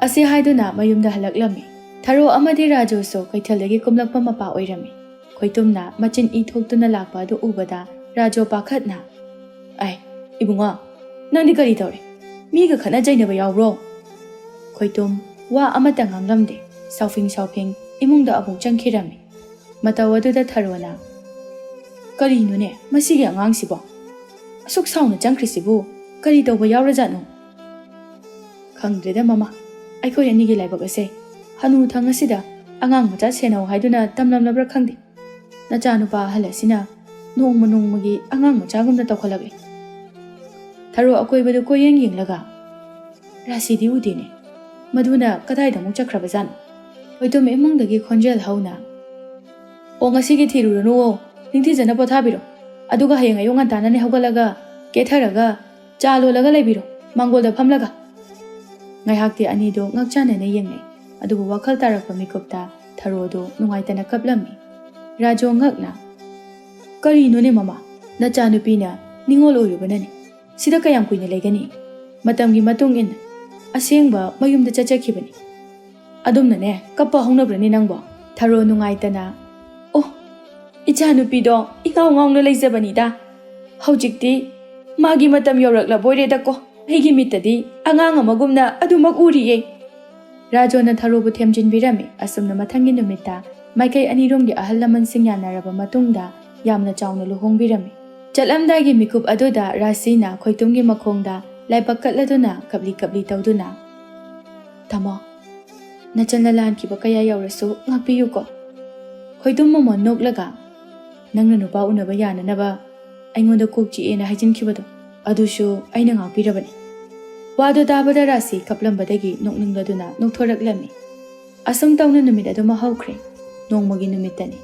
ꯑꯁꯤ ꯍꯥꯏꯗꯨꯅ ꯃꯌꯨꯝꯗ ꯍꯜꯂꯛꯂꯝꯃꯤ꯫ ꯊꯔꯣ ꯑꯃꯗꯤ ꯔꯥꯖꯨꯁꯨ ꯀꯩꯊꯦꯜꯗꯒꯤ ꯀꯨꯝꯂꯛꯄ ꯃꯄꯥ ꯑꯣꯏꯔꯝꯃꯤ꯫ ꯈꯣꯏꯇꯨꯝꯅ ꯃꯆꯤꯟ ꯏ ꯊꯣꯛꯇꯨꯅ ꯂꯥꯛꯄ ꯑꯗꯨ ꯎꯕꯗ ꯔꯥꯖꯨ ꯄꯥꯈꯠꯅ, "ꯑꯩ, ꯏꯕꯨꯡꯉꯣ, ꯅꯪꯗꯤ ꯀꯔꯤ ꯇꯧꯔꯦ? ꯃꯤꯒ ꯈꯠꯅ ꯆꯩꯅꯕ ꯌꯥꯎꯕ꯭ꯔꯣ?" ꯈꯣꯏꯇꯨꯝ ꯋꯥ ꯑꯃꯠꯇ ꯉꯥꯡꯂꯝꯗꯦ꯫ ꯁꯥꯎꯐꯤꯡ ꯁꯥꯎꯐꯤꯡ ꯏꯃꯨꯡꯗ ꯑꯃꯨꯛ ꯆꯪꯈꯤꯔꯝꯃꯤ꯫ ꯃꯇꯧ ꯑꯗꯨꯗ ꯊꯔꯣꯅ, "ꯀꯔꯤꯅꯣꯅꯦ ꯃꯁꯤꯒꯤ ꯑꯉꯥꯡꯁꯤꯕꯣ? ꯑꯁꯨꯛ ꯁꯥꯎꯅ ꯆꯪꯈ꯭ꯔꯤꯁꯤꯕꯨ ꯀꯔꯤ ꯇꯧꯕ ꯌꯥꯎꯔꯖꯥꯠꯅꯣ?" "ꯈꯪꯗ꯭ꯔꯦꯗ ꯃꯃꯥ, ꯑꯩꯈꯣꯏ ꯑꯅꯤꯒꯤ ꯂꯥꯏꯕꯛ ꯑꯁꯦ ꯍꯅꯨꯊꯪ ꯑꯁꯤꯗ ꯑꯉꯥꯡ ꯃꯆꯥ ꯁꯦꯟꯅꯧ ꯍꯥꯏꯗꯨꯅ ꯇꯝꯂꯝꯂꯕ꯭ꯔꯥ ꯈꯪꯗꯦ꯫ ꯅꯆꯥꯅꯨꯄꯥ ꯑꯍꯜ ꯑꯁꯤꯅ ꯅꯣꯡꯃ ꯅꯣꯡꯃꯒꯤ ꯑꯉꯥꯡ ꯃꯆꯥꯒꯨꯝꯅ ꯇꯧꯈꯠꯂꯛꯂꯦ." ꯊꯔꯣ ꯑꯀꯣꯏꯕꯗꯨ ꯀꯣꯏꯌꯦꯡ ꯌꯦꯡꯂꯒ, "ꯔꯥꯁꯤꯗꯤ ꯎꯗꯦꯅꯦ, ꯃꯗꯨꯅ ꯀꯗꯥꯏꯗ ꯑꯃꯨꯛ ꯆꯠꯈ꯭ꯔꯕꯖꯥꯠꯅꯣ?" ꯈꯣꯏꯇꯨꯝ ꯏꯃꯨꯡꯗꯒꯤ ꯈꯣꯟꯖꯦꯜ ꯍꯧꯅ, "ꯑꯣ, ꯉꯁꯤꯒꯤ ꯊꯤꯔꯨꯔꯅꯨ, ꯅꯤꯡꯊꯤꯖꯅ ꯄꯣꯊꯥꯕꯤꯔꯣ, ꯑꯗꯨꯒ ꯍꯌꯦꯡ ꯑꯌꯨꯛ ꯉꯟꯇꯥꯅꯅꯦ ꯍꯧꯒꯠꯂꯒ ꯀꯦꯊꯔꯒ ꯆꯥ ꯂꯣꯜꯂꯒ ꯂꯩꯕꯤꯔꯣ, ꯃꯥꯡꯒꯣꯜꯗ ꯐꯝꯂꯒ." ꯉꯥꯏꯍꯥꯛꯇꯤ ꯑꯅꯤꯗꯨ ꯉꯛꯆꯥꯟꯅꯅ ꯌꯦꯡꯅꯩ꯫ ꯑꯗꯨꯕꯨ ꯋꯥꯈꯜ ꯇꯥꯔꯛꯄ ꯃꯤꯀꯨꯞꯇ ꯊꯔꯣꯗꯨ ꯅꯨꯡꯉꯥꯏꯇꯅ ꯀꯞꯂꯝꯃꯤ꯫ ꯔꯥꯖꯨ ꯉꯛꯅ, "ꯀꯔꯤꯅꯣꯅꯦ ꯃꯃꯥ, ꯅꯆꯥꯅꯨꯄꯤꯅ ꯅꯤꯡꯉꯣꯜ ꯑꯣꯏꯔꯨꯕꯅꯅꯤ ꯁꯤꯗ ꯀꯌꯥꯝ ꯀꯨꯏꯅ ꯂꯩꯒꯅꯤ? ꯃꯇꯝꯒꯤ ꯃꯇꯨꯡ ꯏꯟꯅ ꯑꯁꯦꯡꯕ ꯃꯌꯨꯝꯗ ꯆꯠꯆꯈꯤꯕꯅꯤ." ꯊꯔꯣ ꯉꯛꯅ, "ꯀꯔꯤꯅꯣꯅꯦ ꯃꯃꯥ, ꯅꯆꯥꯅꯨꯄꯤꯅ ꯅꯤꯡꯉꯣꯜ ꯑꯣꯏꯔꯨꯕꯅꯅꯤ ꯁꯤꯗ ꯀꯌꯥꯝ ꯀꯨꯏꯅ ꯂꯩꯒꯅꯤ? ꯃꯇꯝꯒꯤ ꯃꯇꯨꯡ ꯏꯟꯅ ꯑꯗꯨꯝꯅꯅꯦ ꯀꯞꯄ ꯍꯧꯅꯕ꯭ꯔꯅꯤ ꯅꯪꯕꯣ? ꯊꯔꯣ ꯅꯨꯡꯉꯥꯏꯇꯅ ꯑꯣ ꯏꯆꯥ ꯅꯨꯄꯤꯗꯣ ꯏꯉꯥꯎ ꯉꯥꯎꯅ ꯂꯩꯖꯕꯅꯤꯗ ꯍꯧꯖꯤꯛꯇꯤ ꯃꯥꯒꯤ ꯃꯇꯝ ꯌꯧꯔꯛꯂꯕꯣꯏꯔꯦꯗꯀꯣ ꯑꯩꯒꯤ ꯃꯤꯠꯇꯗꯤ ꯑꯉꯥꯡ ꯑꯃꯒꯨꯝꯅ ꯑꯗꯨꯃꯛ ꯎꯔꯤꯌꯦ ꯔꯥꯖꯣꯅ ꯊꯔꯣꯕꯨ ꯊꯦꯝꯖꯤꯟꯕꯤꯔꯝꯃꯤ ꯑꯁꯨꯝꯅ ꯃꯊꯪꯒꯤ ꯅꯨꯃꯤꯠꯇ ꯃꯥꯏꯀꯩ ꯑꯅꯤꯔꯣꯝꯒꯤ ꯑꯍꯜ ꯂꯃꯟꯁꯤꯡ ꯌꯥꯅꯔꯕ ꯃꯇꯨꯡꯗ ꯌꯥꯝꯅ ꯆꯥꯎꯅ ꯂꯨꯍꯣꯡꯕꯤꯔꯝꯃꯤ ꯆꯠꯂꯝꯗꯥꯏꯒꯤ ꯃꯤꯀꯨꯞ ꯑꯗꯨꯗ ꯔꯥꯁꯤꯅ ꯈꯣꯏꯇꯨꯝꯒꯤ ꯃꯈꯣꯡꯗ ꯂꯥꯏꯕꯛ ꯀꯠꯂꯗꯨꯅ ꯀꯞꯂꯤ ꯀꯞꯂꯤ ꯇꯧꯗꯨꯅ ꯇꯥꯃꯣ ꯅꯆꯟꯅ ꯂꯥꯟꯈꯤꯕ ꯀꯌꯥ ꯌꯧꯔꯁꯨ ꯉꯥꯛꯄꯤꯌꯨꯀꯣ ꯈꯣꯏꯇꯨꯝ ꯃꯃꯣꯟ ꯅꯣꯛꯂꯒ ꯅꯪꯅ ꯅꯨꯄꯥ ꯎꯅꯕ ꯌꯥꯅꯅꯕ ꯑꯩꯉꯣꯟꯗ ꯀꯣꯛ ꯆꯤꯛꯑꯦꯅ ꯍꯥꯏꯖꯤꯟꯈꯤꯕꯗꯣ ꯑꯗꯨꯁꯨ ꯑꯩꯅ ꯉꯥꯛꯄꯤꯔꯕꯅꯤ ꯋꯥꯗꯨ ꯇꯥꯕꯗ ꯔꯥꯁꯤ ꯀꯞꯂꯝꯕꯗꯒꯤ ꯅꯣꯛꯅꯤꯡꯂꯗꯨꯅ ꯅꯣꯛꯊꯣꯔꯛꯂꯝꯃꯤ ꯑꯁꯨꯝ ꯇꯧꯅ ꯅꯨꯃꯤꯠ ꯑꯗꯨꯃ ꯍꯧꯈ꯭ꯔꯦ ꯅꯣꯡꯃꯒꯤ ꯅꯨꯃꯤꯠꯇꯅꯤ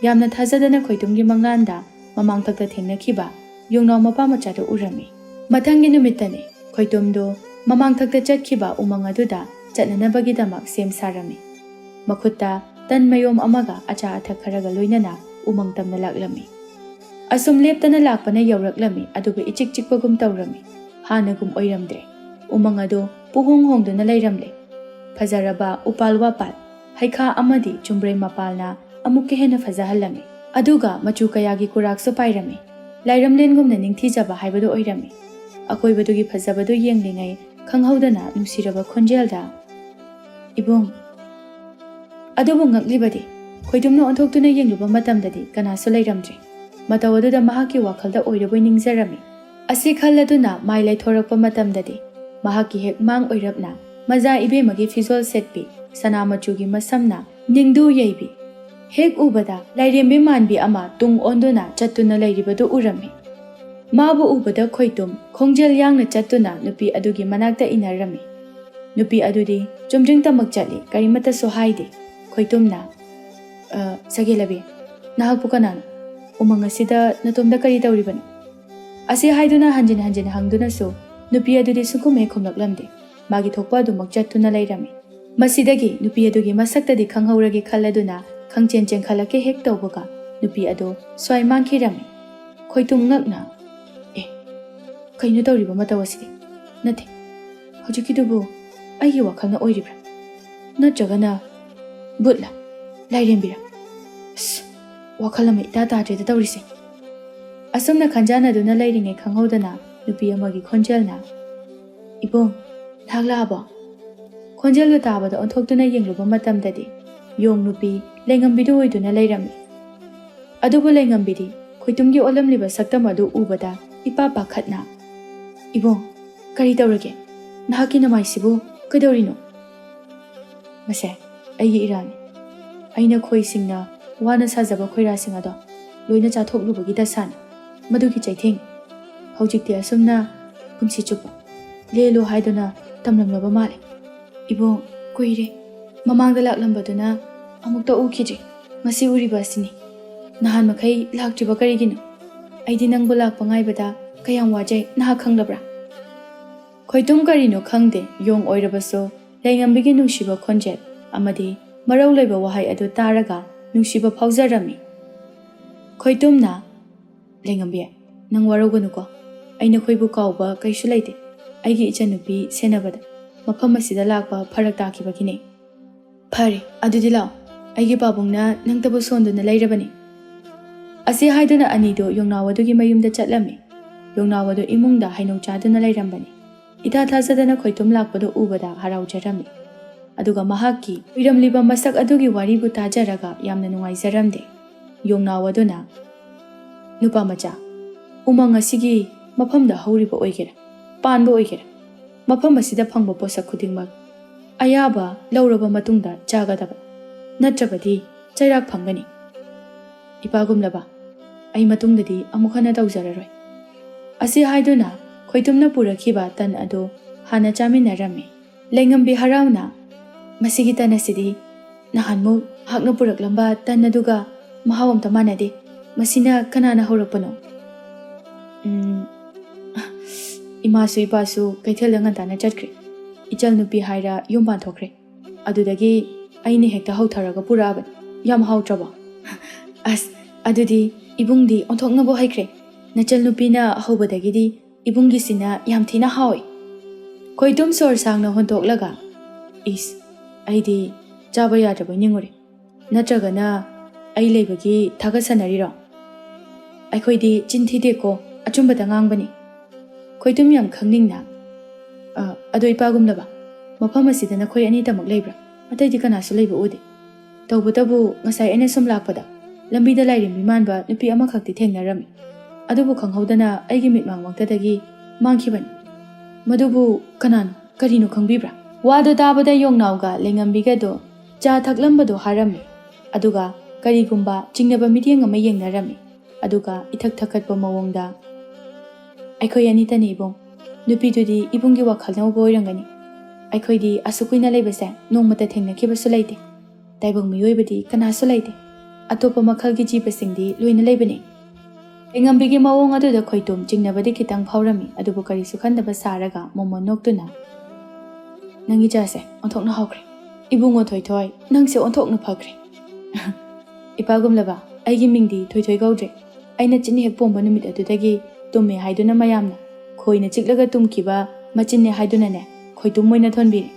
ꯌꯥꯝꯅ ꯊꯥꯖꯗꯅ ꯈꯣꯏꯇꯨꯝꯒꯤ ꯃꯪꯂꯥꯟꯗ ꯃꯃꯥꯡꯊꯛꯇ ꯊꯦꯡꯅꯈꯤꯕ ꯌꯣꯡꯅꯥꯎ ꯃꯄꯥ ꯃꯆꯥꯗꯨ ꯎꯔꯝꯃꯤ ꯃꯊꯪꯒꯤ ꯅꯨꯃꯤꯠꯇꯅꯤ ꯈꯣꯏꯇꯨꯝꯗꯨ ꯃꯃꯥꯡꯊꯛꯇ ꯆꯠꯈꯤꯕ ꯎꯃꯪ ꯑꯗꯨꯗ ꯆꯠꯅꯅꯕꯒꯤꯗꯃꯛ ꯁꯦꯝ ꯁꯥꯔꯝꯃꯤ ꯃꯈꯨꯠꯇ ꯇꯟ ꯃꯌꯣꯝ ꯑꯃꯒ ꯑꯆꯥ ꯑꯊꯛ ꯈꯔꯒ ꯂꯣꯏꯅꯅ ꯎꯃꯪ ꯇꯝꯅ ꯂꯥꯛꯂꯝꯃꯤ ꯑꯁꯨꯝ ꯂꯦꯞꯇꯅ ꯂꯥꯛꯄꯅ ꯌꯧꯔꯛꯂꯝꯃꯤ ꯑꯗꯨꯕꯨ ꯏꯆꯤꯛ ꯆꯤꯛꯄꯒꯨꯝ ꯇꯧꯔꯝꯃꯤ ꯍꯥꯟꯅꯒꯨꯝ ꯑꯣꯏꯔꯝꯗ꯭ꯔꯦ ꯎꯃꯪ ꯑꯗꯨ ꯄꯨꯍꯣꯡ ꯍꯣꯡꯗꯨꯅ ꯂꯩꯔꯝꯂꯦ ꯐꯖꯔꯕ ꯎꯄꯥꯜ ꯋꯥꯄꯥꯜ ꯍꯩꯈꯥ ꯑꯃꯗꯤ ꯆꯨꯝꯕ꯭ꯔꯩ ꯃꯄꯥꯜꯅ ꯑꯃꯨꯛꯀ ꯍꯦꯟꯅ ꯐꯖꯍꯜꯂꯝꯃꯤ ꯑꯗꯨꯒ ꯃꯆꯨ ꯀꯌꯥꯒꯤ ꯀꯨꯔꯥꯛꯁꯨ ꯄꯥꯏꯔꯝꯃꯤ ꯂꯥꯏꯔꯝꯂꯦꯟꯒꯨꯝꯅ ꯅꯤꯡꯊꯤꯖꯕ ꯍꯥꯏꯕꯗꯨ ꯑꯣꯏꯔꯝꯃꯤ ꯑꯀꯣꯏꯕꯗꯨꯒꯤ ꯐꯖꯕꯗꯨ ꯌꯦꯡꯂꯤꯉꯩ ꯈꯪꯍꯧꯗꯅ ꯅꯨꯡꯁꯤꯔꯕ ꯈꯣꯟꯖꯦꯜꯗ ꯏꯕꯨꯡ ꯑꯗꯨꯕꯨ ꯉꯛꯂꯤꯕꯗꯤ ꯈꯣꯏꯇꯨꯝꯅ ꯑꯣꯟꯊꯣꯛꯇꯨꯅ ꯌꯦꯡꯂꯨꯕ ꯃꯇꯝꯗꯗꯤ ꯀꯅꯥꯁꯨ ꯂꯩꯔꯝꯗ꯭ꯔꯦ ꯃꯇꯧ ꯑꯗꯨꯗ ꯃꯍꯥꯛꯀꯤ ꯋꯥꯈꯜꯗ ꯑꯣꯏꯔꯕꯣꯏ ꯅꯤꯡꯖꯔꯝꯃꯤ ꯑꯁꯤ ꯈꯜꯂꯗꯨꯅ ꯃꯥꯏ ꯂꯩꯊꯣꯔꯛꯄ ꯃꯇꯝꯗꯗꯤ ꯃꯍꯥꯛꯀꯤ ꯍꯦꯛ ꯃꯥꯡ ꯑꯣꯏꯔꯞꯅ ꯃꯖꯥ ꯏꯕꯦꯝꯃꯒꯤ ꯐꯤꯖꯣꯜ ꯁꯦꯠꯄꯤ ꯁꯅꯥ ꯃꯆꯨꯒꯤ ꯃꯁꯝꯅ ꯅꯤꯡꯗꯨ ꯌꯩꯕꯤ ꯍꯦꯛ ꯎꯕꯗ ꯂꯥꯏꯔꯦꯝꯕꯤ ꯃꯥꯟꯕꯤ ꯑꯃ ꯇꯨꯡ ꯑꯣꯟꯗꯨꯅ ꯆꯠꯇꯨꯅ ꯂꯩꯔꯤꯕꯗꯨ ꯎꯔꯝꯃꯤ ꯃꯥꯕꯨ ꯎꯕꯗ ꯈꯣꯏꯇꯨꯝ ꯈꯣꯡꯖꯦꯜ ꯌꯥꯡꯅ ꯆꯠꯇꯨꯅ ꯅꯨꯄꯤ ꯑꯗꯨꯒꯤ ꯃꯅꯥꯛꯇ ꯏꯟꯅꯔꯝꯃꯤ ꯅꯨꯄꯤ ꯑꯗꯨꯗꯤ ꯆꯨꯝꯗ꯭ꯔꯤꯡꯇꯃꯛ ꯆꯠꯂꯤ ꯀꯔꯤꯃꯠꯇꯁꯨ ꯍꯥꯏꯗꯦ ꯈꯣꯏꯇꯨꯝꯅ ꯁꯒꯦꯂꯕꯤ ꯅꯍꯥꯛꯄꯨ ꯀꯅꯥꯅꯣ ꯎꯃꯪ ꯑꯁꯤꯗ ꯅꯇꯣꯝꯗ ꯀꯔꯤ ꯇꯧꯔꯤꯕꯅꯣ ꯑꯁꯤ ꯍꯥꯏꯗꯨꯅ ꯍꯟꯖꯤꯟ ꯍꯟꯖꯤꯟ ꯍꯪꯗꯨꯅꯁꯨ ꯅꯨꯄꯤ ꯑꯗꯨꯗꯤ ꯁꯨꯡꯈꯨꯝ ꯍꯦꯛ ꯈꯨꯝꯂꯛꯂꯝꯗꯦ ꯃꯥꯒꯤ ꯊꯣꯛꯄ ꯑꯗꯨꯃꯛ ꯆꯠꯇꯨꯅ ꯂꯩꯔꯝꯃꯤ ꯃꯁꯤꯗꯒꯤ ꯅꯨꯄꯤ ꯑꯗꯨꯒꯤ ꯃꯁꯛꯇꯗꯤ ꯈꯪꯍꯧꯔꯒꯦ ꯈꯜꯂꯗꯨꯅ ꯈꯪꯆꯦꯟ ꯆꯦꯟꯈꯠꯂꯛꯀꯦ ꯍꯦꯛ ꯇꯧꯕꯒ ꯅꯨꯄꯤ ꯑꯗꯨ ꯁ꯭ꯋꯥꯏ ꯃꯥꯡꯈꯤꯔꯝꯃꯤ ꯈꯣꯏꯇꯨꯝ ꯉꯛꯅ ꯀꯩꯅꯣ ꯇꯧꯔꯤꯕ ꯃꯇꯧ ꯑꯁꯤꯗꯤ ꯅꯠꯇꯦ ꯍꯧꯖꯤꯛꯀꯤꯗꯨꯕꯨ ꯑꯩꯒꯤ ꯋꯥꯈꯜꯅ ꯑꯣꯏꯔꯤꯕ꯭ꯔꯥ ꯅꯠꯇ꯭ꯔꯒꯅ ꯕꯨꯠꯂ ꯂꯥꯏꯔꯦꯝꯕꯤꯔ ꯋꯥꯈꯜ ꯑꯃ ꯏꯇꯥ ꯇꯥꯗ꯭ꯔꯦꯗ ꯇꯧꯔꯤꯁꯦ ꯑꯁꯨꯝꯅ ꯈꯟꯖꯥꯟꯅꯗꯨꯅ ꯂꯩꯔꯤꯉꯩ ꯈꯪꯍꯧꯗꯅ ꯅꯨꯄꯤ ꯑꯃꯒꯤ ꯈꯣꯟꯖꯦꯜꯅ ꯏꯕꯨꯡ ꯅꯍꯥꯛ ꯂꯥꯛꯑꯕꯣ ꯈꯣꯟꯖꯦꯜꯗꯨ ꯇꯥꯕꯗ ꯑꯣꯟꯊꯣꯛꯇꯨꯅ ꯌꯦꯡꯂꯨꯕ ꯃꯇꯝꯗꯗꯤ ꯌꯣꯡ ꯅꯨꯄꯤ ꯂꯩꯉꯝꯕꯤꯗꯨ ꯑꯣꯏꯗꯨꯅ ꯂꯩꯔꯝꯃꯤ ꯑꯗꯨꯕꯨ ꯂꯩꯉꯝꯕꯤꯗꯤ ꯈꯣꯏꯇꯨꯝꯒꯤ ꯑꯣꯜꯂꯝꯂꯤꯕ ꯁꯛꯇꯝ ꯑꯗꯨ ꯎꯕꯗ ꯏꯄꯥ ꯄꯥꯈꯠꯅ ꯏꯕꯨꯡ ꯀꯔꯤ ꯇꯧꯔꯒꯦ ꯅꯍꯥꯛꯀꯤ ꯅꯃꯥꯏꯁꯤꯕꯨ ꯀꯩꯗꯧꯔꯤꯅꯣ ꯃꯁꯦ ꯑꯩꯒꯤ ꯏꯔꯥꯟꯅꯤ ꯑꯩꯅ ꯈꯣꯏꯁꯤꯡꯅ ꯋꯥꯅ ꯁꯥꯖꯕ ꯈꯣꯏꯔꯥꯁꯤꯡ ꯑꯗꯣ ꯂꯣꯏꯅ ꯆꯥꯊꯣꯛꯂꯨꯕꯒꯤ ꯗꯁꯥꯅꯤ ꯃꯗꯨꯒꯤ ꯆꯩꯊꯦꯡ ꯍꯧꯖꯤꯛꯇꯤ ꯑꯁꯨꯝꯅ ꯄꯨꯟꯁꯤ ꯆꯨꯞꯄ ꯂꯦꯜꯂꯨ ꯍꯥꯏꯗꯨꯅ ꯇꯝꯂꯝꯂꯕ ꯃꯥꯜꯂꯦ ꯏꯕꯨꯡ ꯀꯨꯏꯔꯦ ꯃꯃꯥꯡꯗ ꯂꯥꯛꯂꯝꯕꯗꯨꯅ ꯑꯃꯨꯛꯇ ꯎꯈꯤꯗ꯭ꯔꯤ ꯉꯁꯤ ꯎꯔꯤꯕ ꯑꯁꯤꯅꯤ ꯅꯍꯥꯟ ꯃꯈꯩ ꯂꯥꯛꯇ꯭ꯔꯤꯕ ꯀꯔꯤꯒꯤꯅꯣ ꯑꯩꯗꯤ ꯅꯪꯕꯨ ꯂꯥꯛꯄ ꯉꯥꯏꯕꯗ ꯀꯌꯥꯝ ꯋꯥꯖꯩ ꯅꯍꯥꯛ ꯈꯪꯂꯕ꯭ꯔꯥ ꯈꯣꯏꯇꯨꯝ ꯀꯔꯤꯅꯣ ꯈꯪꯗꯦ ꯌꯣꯡ ꯑꯣꯏꯔꯕꯁꯨ ꯂꯩꯉꯝꯕꯤꯒꯤ ꯅꯨꯡꯁꯤꯕ ꯈꯣꯟꯖꯦꯜ ꯑꯃꯗꯤ ꯃꯔꯧ ꯂꯩꯕ ꯋꯥꯍꯩ ꯑꯗꯨ ꯇꯥꯔꯒ ꯅꯨꯡꯁꯤꯕ ꯐꯥꯎꯖꯔꯝꯃꯤ ꯈꯣꯏꯇꯨꯝꯅ ꯂꯩꯉꯝꯕꯤ ꯅꯪ ꯋꯥꯔꯧꯒꯅꯨꯀꯣ ꯑꯩ ꯅꯈꯣꯏꯕꯨ ꯀꯥꯎꯕ ꯀꯩꯁꯨ ꯂꯩꯇꯦ ꯑꯩꯒꯤ ꯏꯆꯟꯅꯨꯄꯤ ꯁꯦꯟꯅꯕꯗ ꯃꯐꯝ ꯑꯁꯤꯗ ꯂꯥꯛꯄ ꯐꯔꯛ ꯇꯥꯈꯤꯕꯒꯤꯅꯦ ꯐꯔꯦ ꯑꯗꯨꯗꯤ ꯂꯥꯛꯑꯣ ꯑꯩꯒꯤ ꯄꯥꯕꯨꯡꯅ ꯅꯪꯇꯕꯨ ꯁꯣꯟꯗꯨꯅ ꯂꯩꯔꯕꯅꯤ ꯑꯁꯤ ꯍꯥꯏꯗꯨꯅ ꯑꯅꯤꯗꯨ ꯌꯣꯡꯅꯥꯎ ꯑꯗꯨꯒꯤ ꯃꯌꯨꯝꯗ ꯆꯠꯂꯝꯃꯤ ꯌꯣꯡꯅꯥꯎ ꯑꯗꯨ ꯏꯃꯨꯡꯗ ꯍꯩꯅꯧ ꯆꯥꯗꯨꯅ ꯂꯩꯔꯝꯕꯅꯤ ꯏꯊꯥ ꯊꯥꯖꯗꯅ ꯈꯣꯏꯇꯨꯝ ꯂꯥꯛꯄꯗꯨ ꯎꯕꯗ ꯍꯔꯥꯎꯖꯔꯝꯃꯤ ꯑꯗꯨꯒ ꯃꯍꯥꯛꯀꯤ ꯎꯏꯔꯝꯂꯤꯕ ꯃꯁꯛ ꯑꯗꯨꯒꯤ ꯋꯥꯔꯤꯕꯨ ꯇꯥꯖꯔꯒ ꯌꯥꯝꯅ ꯅꯨꯡꯉꯥꯏꯖꯔꯝꯗꯦ ꯌꯣꯡꯅꯥꯎ ꯑꯗꯨꯅ ꯅꯨꯄꯥ ꯃꯆꯥ ꯎꯃꯪ ꯑꯁꯤꯒꯤ ꯃꯐꯝꯗ ꯍꯧꯔꯤꯕ ꯑꯣꯏꯒꯦꯔꯥ ꯄꯥꯟꯕ ꯑꯣꯏꯒꯦꯔꯥ ꯃꯐꯝ ꯑꯁꯤꯗ ꯐꯪꯕ ꯄꯣꯠꯁꯛ ꯈꯨꯗꯤꯡꯃꯛ ꯑꯌꯥꯕ ꯂꯧꯔꯕ ꯃꯇꯨꯡꯗ ꯆꯥꯒꯗꯕ ꯅꯠꯇ꯭ꯔꯕꯗꯤ ꯆꯩꯔꯥꯛ ꯐꯪꯒꯅꯤ ꯏꯄꯥꯒꯨꯝꯂꯕ ꯑꯩ ꯃꯇꯨꯡꯗꯗꯤ ꯑꯃꯨꯛ ꯍꯟꯅ ꯇꯧꯖꯔꯔꯣꯏ ꯑꯁꯤ ꯍꯥꯏꯗꯨꯅ ꯈꯣꯏꯇꯨꯝꯅ ꯄꯨꯔꯛꯈꯤꯕ ꯇꯟ ꯑꯗꯨ ꯍꯥꯟꯅ ꯆꯥꯃꯤꯟꯅꯔꯝꯃꯤ ꯂꯩꯉꯝꯕꯤ ꯍꯔꯥꯎꯅ ꯃꯁꯤꯒꯤ ꯇꯟ ꯑꯁꯤꯗꯤ ꯅꯍꯥꯟꯃꯨꯛ ꯍꯥꯛꯅ ꯄꯨꯔꯛꯂꯝꯕ ꯇꯟ ꯑꯗꯨꯒ ꯃꯍꯥꯎ ꯑꯝꯇ ꯃꯥꯟꯅꯗꯦ ꯃꯁꯤꯅ ꯀꯅꯥꯅ ꯍꯧꯔꯛꯄꯅꯣ ꯏꯃꯥꯁꯨ ꯏꯄꯥꯁꯨ ꯀꯩꯊꯦꯜꯗ ꯉꯟꯇꯥꯅ ꯆꯠꯈ꯭ꯔꯦ ꯏꯆꯜ ꯅꯨꯄꯤ ꯍꯥꯏꯔ ꯌꯨꯝ ꯄꯥꯟꯊꯣꯛꯈ꯭ꯔꯦ ꯑꯗꯨꯗꯒꯤ ꯑꯩꯅ ꯍꯦꯛꯇ ꯍꯧꯊꯔꯒ ꯄꯨꯔꯛꯑꯕꯅꯤ ꯌꯥꯝ ꯍꯥꯎꯇ꯭ꯔꯕꯣ ꯑꯁ ꯑꯗꯨꯗꯤ ꯏꯕꯨꯡꯗꯤ ꯑꯣꯟꯊꯣꯛꯅꯕꯨ ꯍꯩꯈ꯭ꯔꯦ ꯅꯆꯜ ꯅꯨꯄꯤꯅ ꯍꯧꯕꯗꯒꯤꯗꯤ ꯏꯕꯨꯡꯒꯤꯁꯤꯅ ꯌꯥꯝ ꯊꯤꯅ ꯍꯥꯎꯏ ꯈꯣꯏꯇꯨꯝ ꯁꯣꯔ ꯁꯥꯡꯅ ꯍꯣꯟꯇꯣꯛꯂꯒ ꯏꯁ ꯑꯩꯗꯤ ꯆꯥꯕ ꯌꯥꯗ꯭ꯔꯕꯣꯏ ꯅꯤꯡꯉꯨꯔꯦ ꯅꯠꯇ꯭ꯔꯒꯅ ꯑꯩ ꯂꯩꯕꯒꯤ ꯊꯥꯒꯠꯁꯟꯅꯔꯤꯔꯣ ꯑꯩꯈꯣꯏꯗꯤ ꯆꯤꯟ ꯊꯤꯗꯦꯀꯣ ꯑꯆꯨꯝꯕꯗ ꯉꯥꯡꯕꯅꯤ ꯈꯣꯏꯇꯨꯝ ꯌꯥꯝ ꯈꯪꯅꯤꯡꯅ ꯑꯗꯣ ꯏꯄꯥꯒꯨꯝꯂꯕ ꯃꯐꯝ ꯑꯁꯤꯗ ꯅꯈꯣꯏ ꯑꯅꯤꯇꯃꯛ ꯂꯩꯕ꯭ꯔꯥ ꯑꯇꯩꯗꯤ ꯀꯅꯥꯁꯨ ꯂꯩꯕ ꯎꯗꯦ ꯇꯧꯕꯇꯕꯨ ꯉꯁꯥꯏ ꯑꯩꯅ ꯁꯨꯝ ꯂꯥꯛꯄꯗ ꯂꯝꯕꯤꯗ ꯂꯥꯏꯔꯦꯝꯕꯤ ꯃꯥꯟꯕ ꯅꯨꯄꯤ ꯑꯃꯈꯛꯇꯤ ꯊꯦꯡꯅꯔꯝꯃꯤ ꯑꯗꯨꯕꯨ ꯈꯪꯍꯧꯗꯅ ꯑꯩꯒꯤ ꯃꯤꯠꯃꯥꯡꯃꯛꯇꯗꯒꯤ ꯃꯥꯡꯈꯤꯕꯅꯤ ꯃꯗꯨꯕꯨ ꯀꯅꯥꯅꯣ ꯀꯔꯤꯅꯣ ꯈꯪꯕꯤꯕ꯭ꯔꯥ ꯋꯥꯗꯨ ꯇꯥꯕꯗ ꯌꯣꯡꯅꯥꯎꯒ ꯂꯩꯉꯝꯕꯤꯒꯗꯣ ꯆꯥ ꯊꯛꯂꯝꯕꯗꯣ ꯍꯥꯔꯝꯃꯤ ꯑꯗꯨꯒ ꯀꯔꯤꯒꯨꯝꯕ ꯆꯤꯡꯅꯕ ꯃꯤꯠꯌꯦꯡ ꯑꯃ ꯌꯦꯡꯅꯔꯝꯃꯤ ꯑꯗꯨꯒ ꯏꯊꯛ ꯊꯛꯀꯠꯄ ꯃꯑꯣꯡꯗ ꯑꯩꯈꯣꯏ ꯑꯅꯤꯇꯅꯤ ꯏꯕꯨꯡ ꯅꯨꯄꯤꯗꯨꯗꯤ ꯏꯕꯨꯡꯒꯤ ꯋꯥꯈꯜ ꯅꯧꯕ ꯑꯣꯏꯔꯝꯒꯅꯤ ꯑꯩꯈꯣꯏꯗꯤ ꯑꯁꯨꯛ ꯀꯨꯏꯅ ꯂꯩꯕꯁꯦ ꯅꯣꯡꯃꯇ ꯊꯦꯡꯅꯈꯤꯕꯁꯨ ꯂꯩꯇꯦ ꯇꯥꯏꯕꯪ ꯃꯤꯑꯣꯏꯕꯗꯤ ꯀꯅꯥꯁꯨ ꯂꯩꯇꯦ ꯑꯇꯣꯞꯄ ꯃꯈꯜꯒꯤ ꯖꯤꯕꯁꯤꯡꯗꯤ ꯂꯣꯏꯅ ꯂꯩꯕꯅꯤ ꯂꯩꯉꯝꯕꯤꯒꯤ ꯃꯑꯣꯡ ꯑꯗꯨꯗ ꯈꯣꯏꯇꯨꯝ ꯆꯤꯡꯅꯕꯗꯤ ꯈꯤꯇꯪ ꯐꯥꯎꯔꯝꯃꯤ ꯑꯗꯨꯕꯨ ꯀꯔꯤꯁꯨ ꯈꯟꯗꯕ ꯁꯥꯔꯒ ꯃꯣꯃꯣꯟ ꯅꯣꯛꯇꯨꯅ ꯅꯪꯒꯤ ꯆꯥꯁꯦ ꯑꯣꯟꯊꯣꯛꯅ ꯍꯥꯎꯈ꯭ꯔꯦ ꯏꯕꯨꯡꯉꯣ ꯊꯣꯏꯊꯣꯏ ꯅꯪꯁꯦ ꯑꯣꯟꯊꯣꯛꯅ ꯐꯈ꯭ꯔꯦ ꯏꯄꯥꯒꯨꯝꯂꯕ ꯑꯩꯒꯤ ꯃꯤꯡꯗꯤ ꯊꯣꯏꯊꯣꯏ ꯀꯧꯗ꯭ꯔꯦ ꯑꯩꯅ ꯆꯤꯟ ꯍꯦꯛ ꯄꯣꯝꯕ ꯅꯨꯃꯤꯠ ꯑꯗꯨꯗꯒꯤ ꯇꯨꯝꯃꯦ ꯍꯥꯏꯗꯨꯅ ꯃꯌꯥꯝꯅ ꯈꯣꯏꯅ ꯆꯤꯛꯂꯒ ꯇꯨꯝꯈꯤꯕ ꯃꯆꯤꯟꯅꯦ ꯍꯥꯏꯗꯨꯅꯅꯦ ꯈꯣꯏꯇꯨꯝ ꯑꯣꯏꯅ ꯊꯣꯟꯕꯤꯔꯦ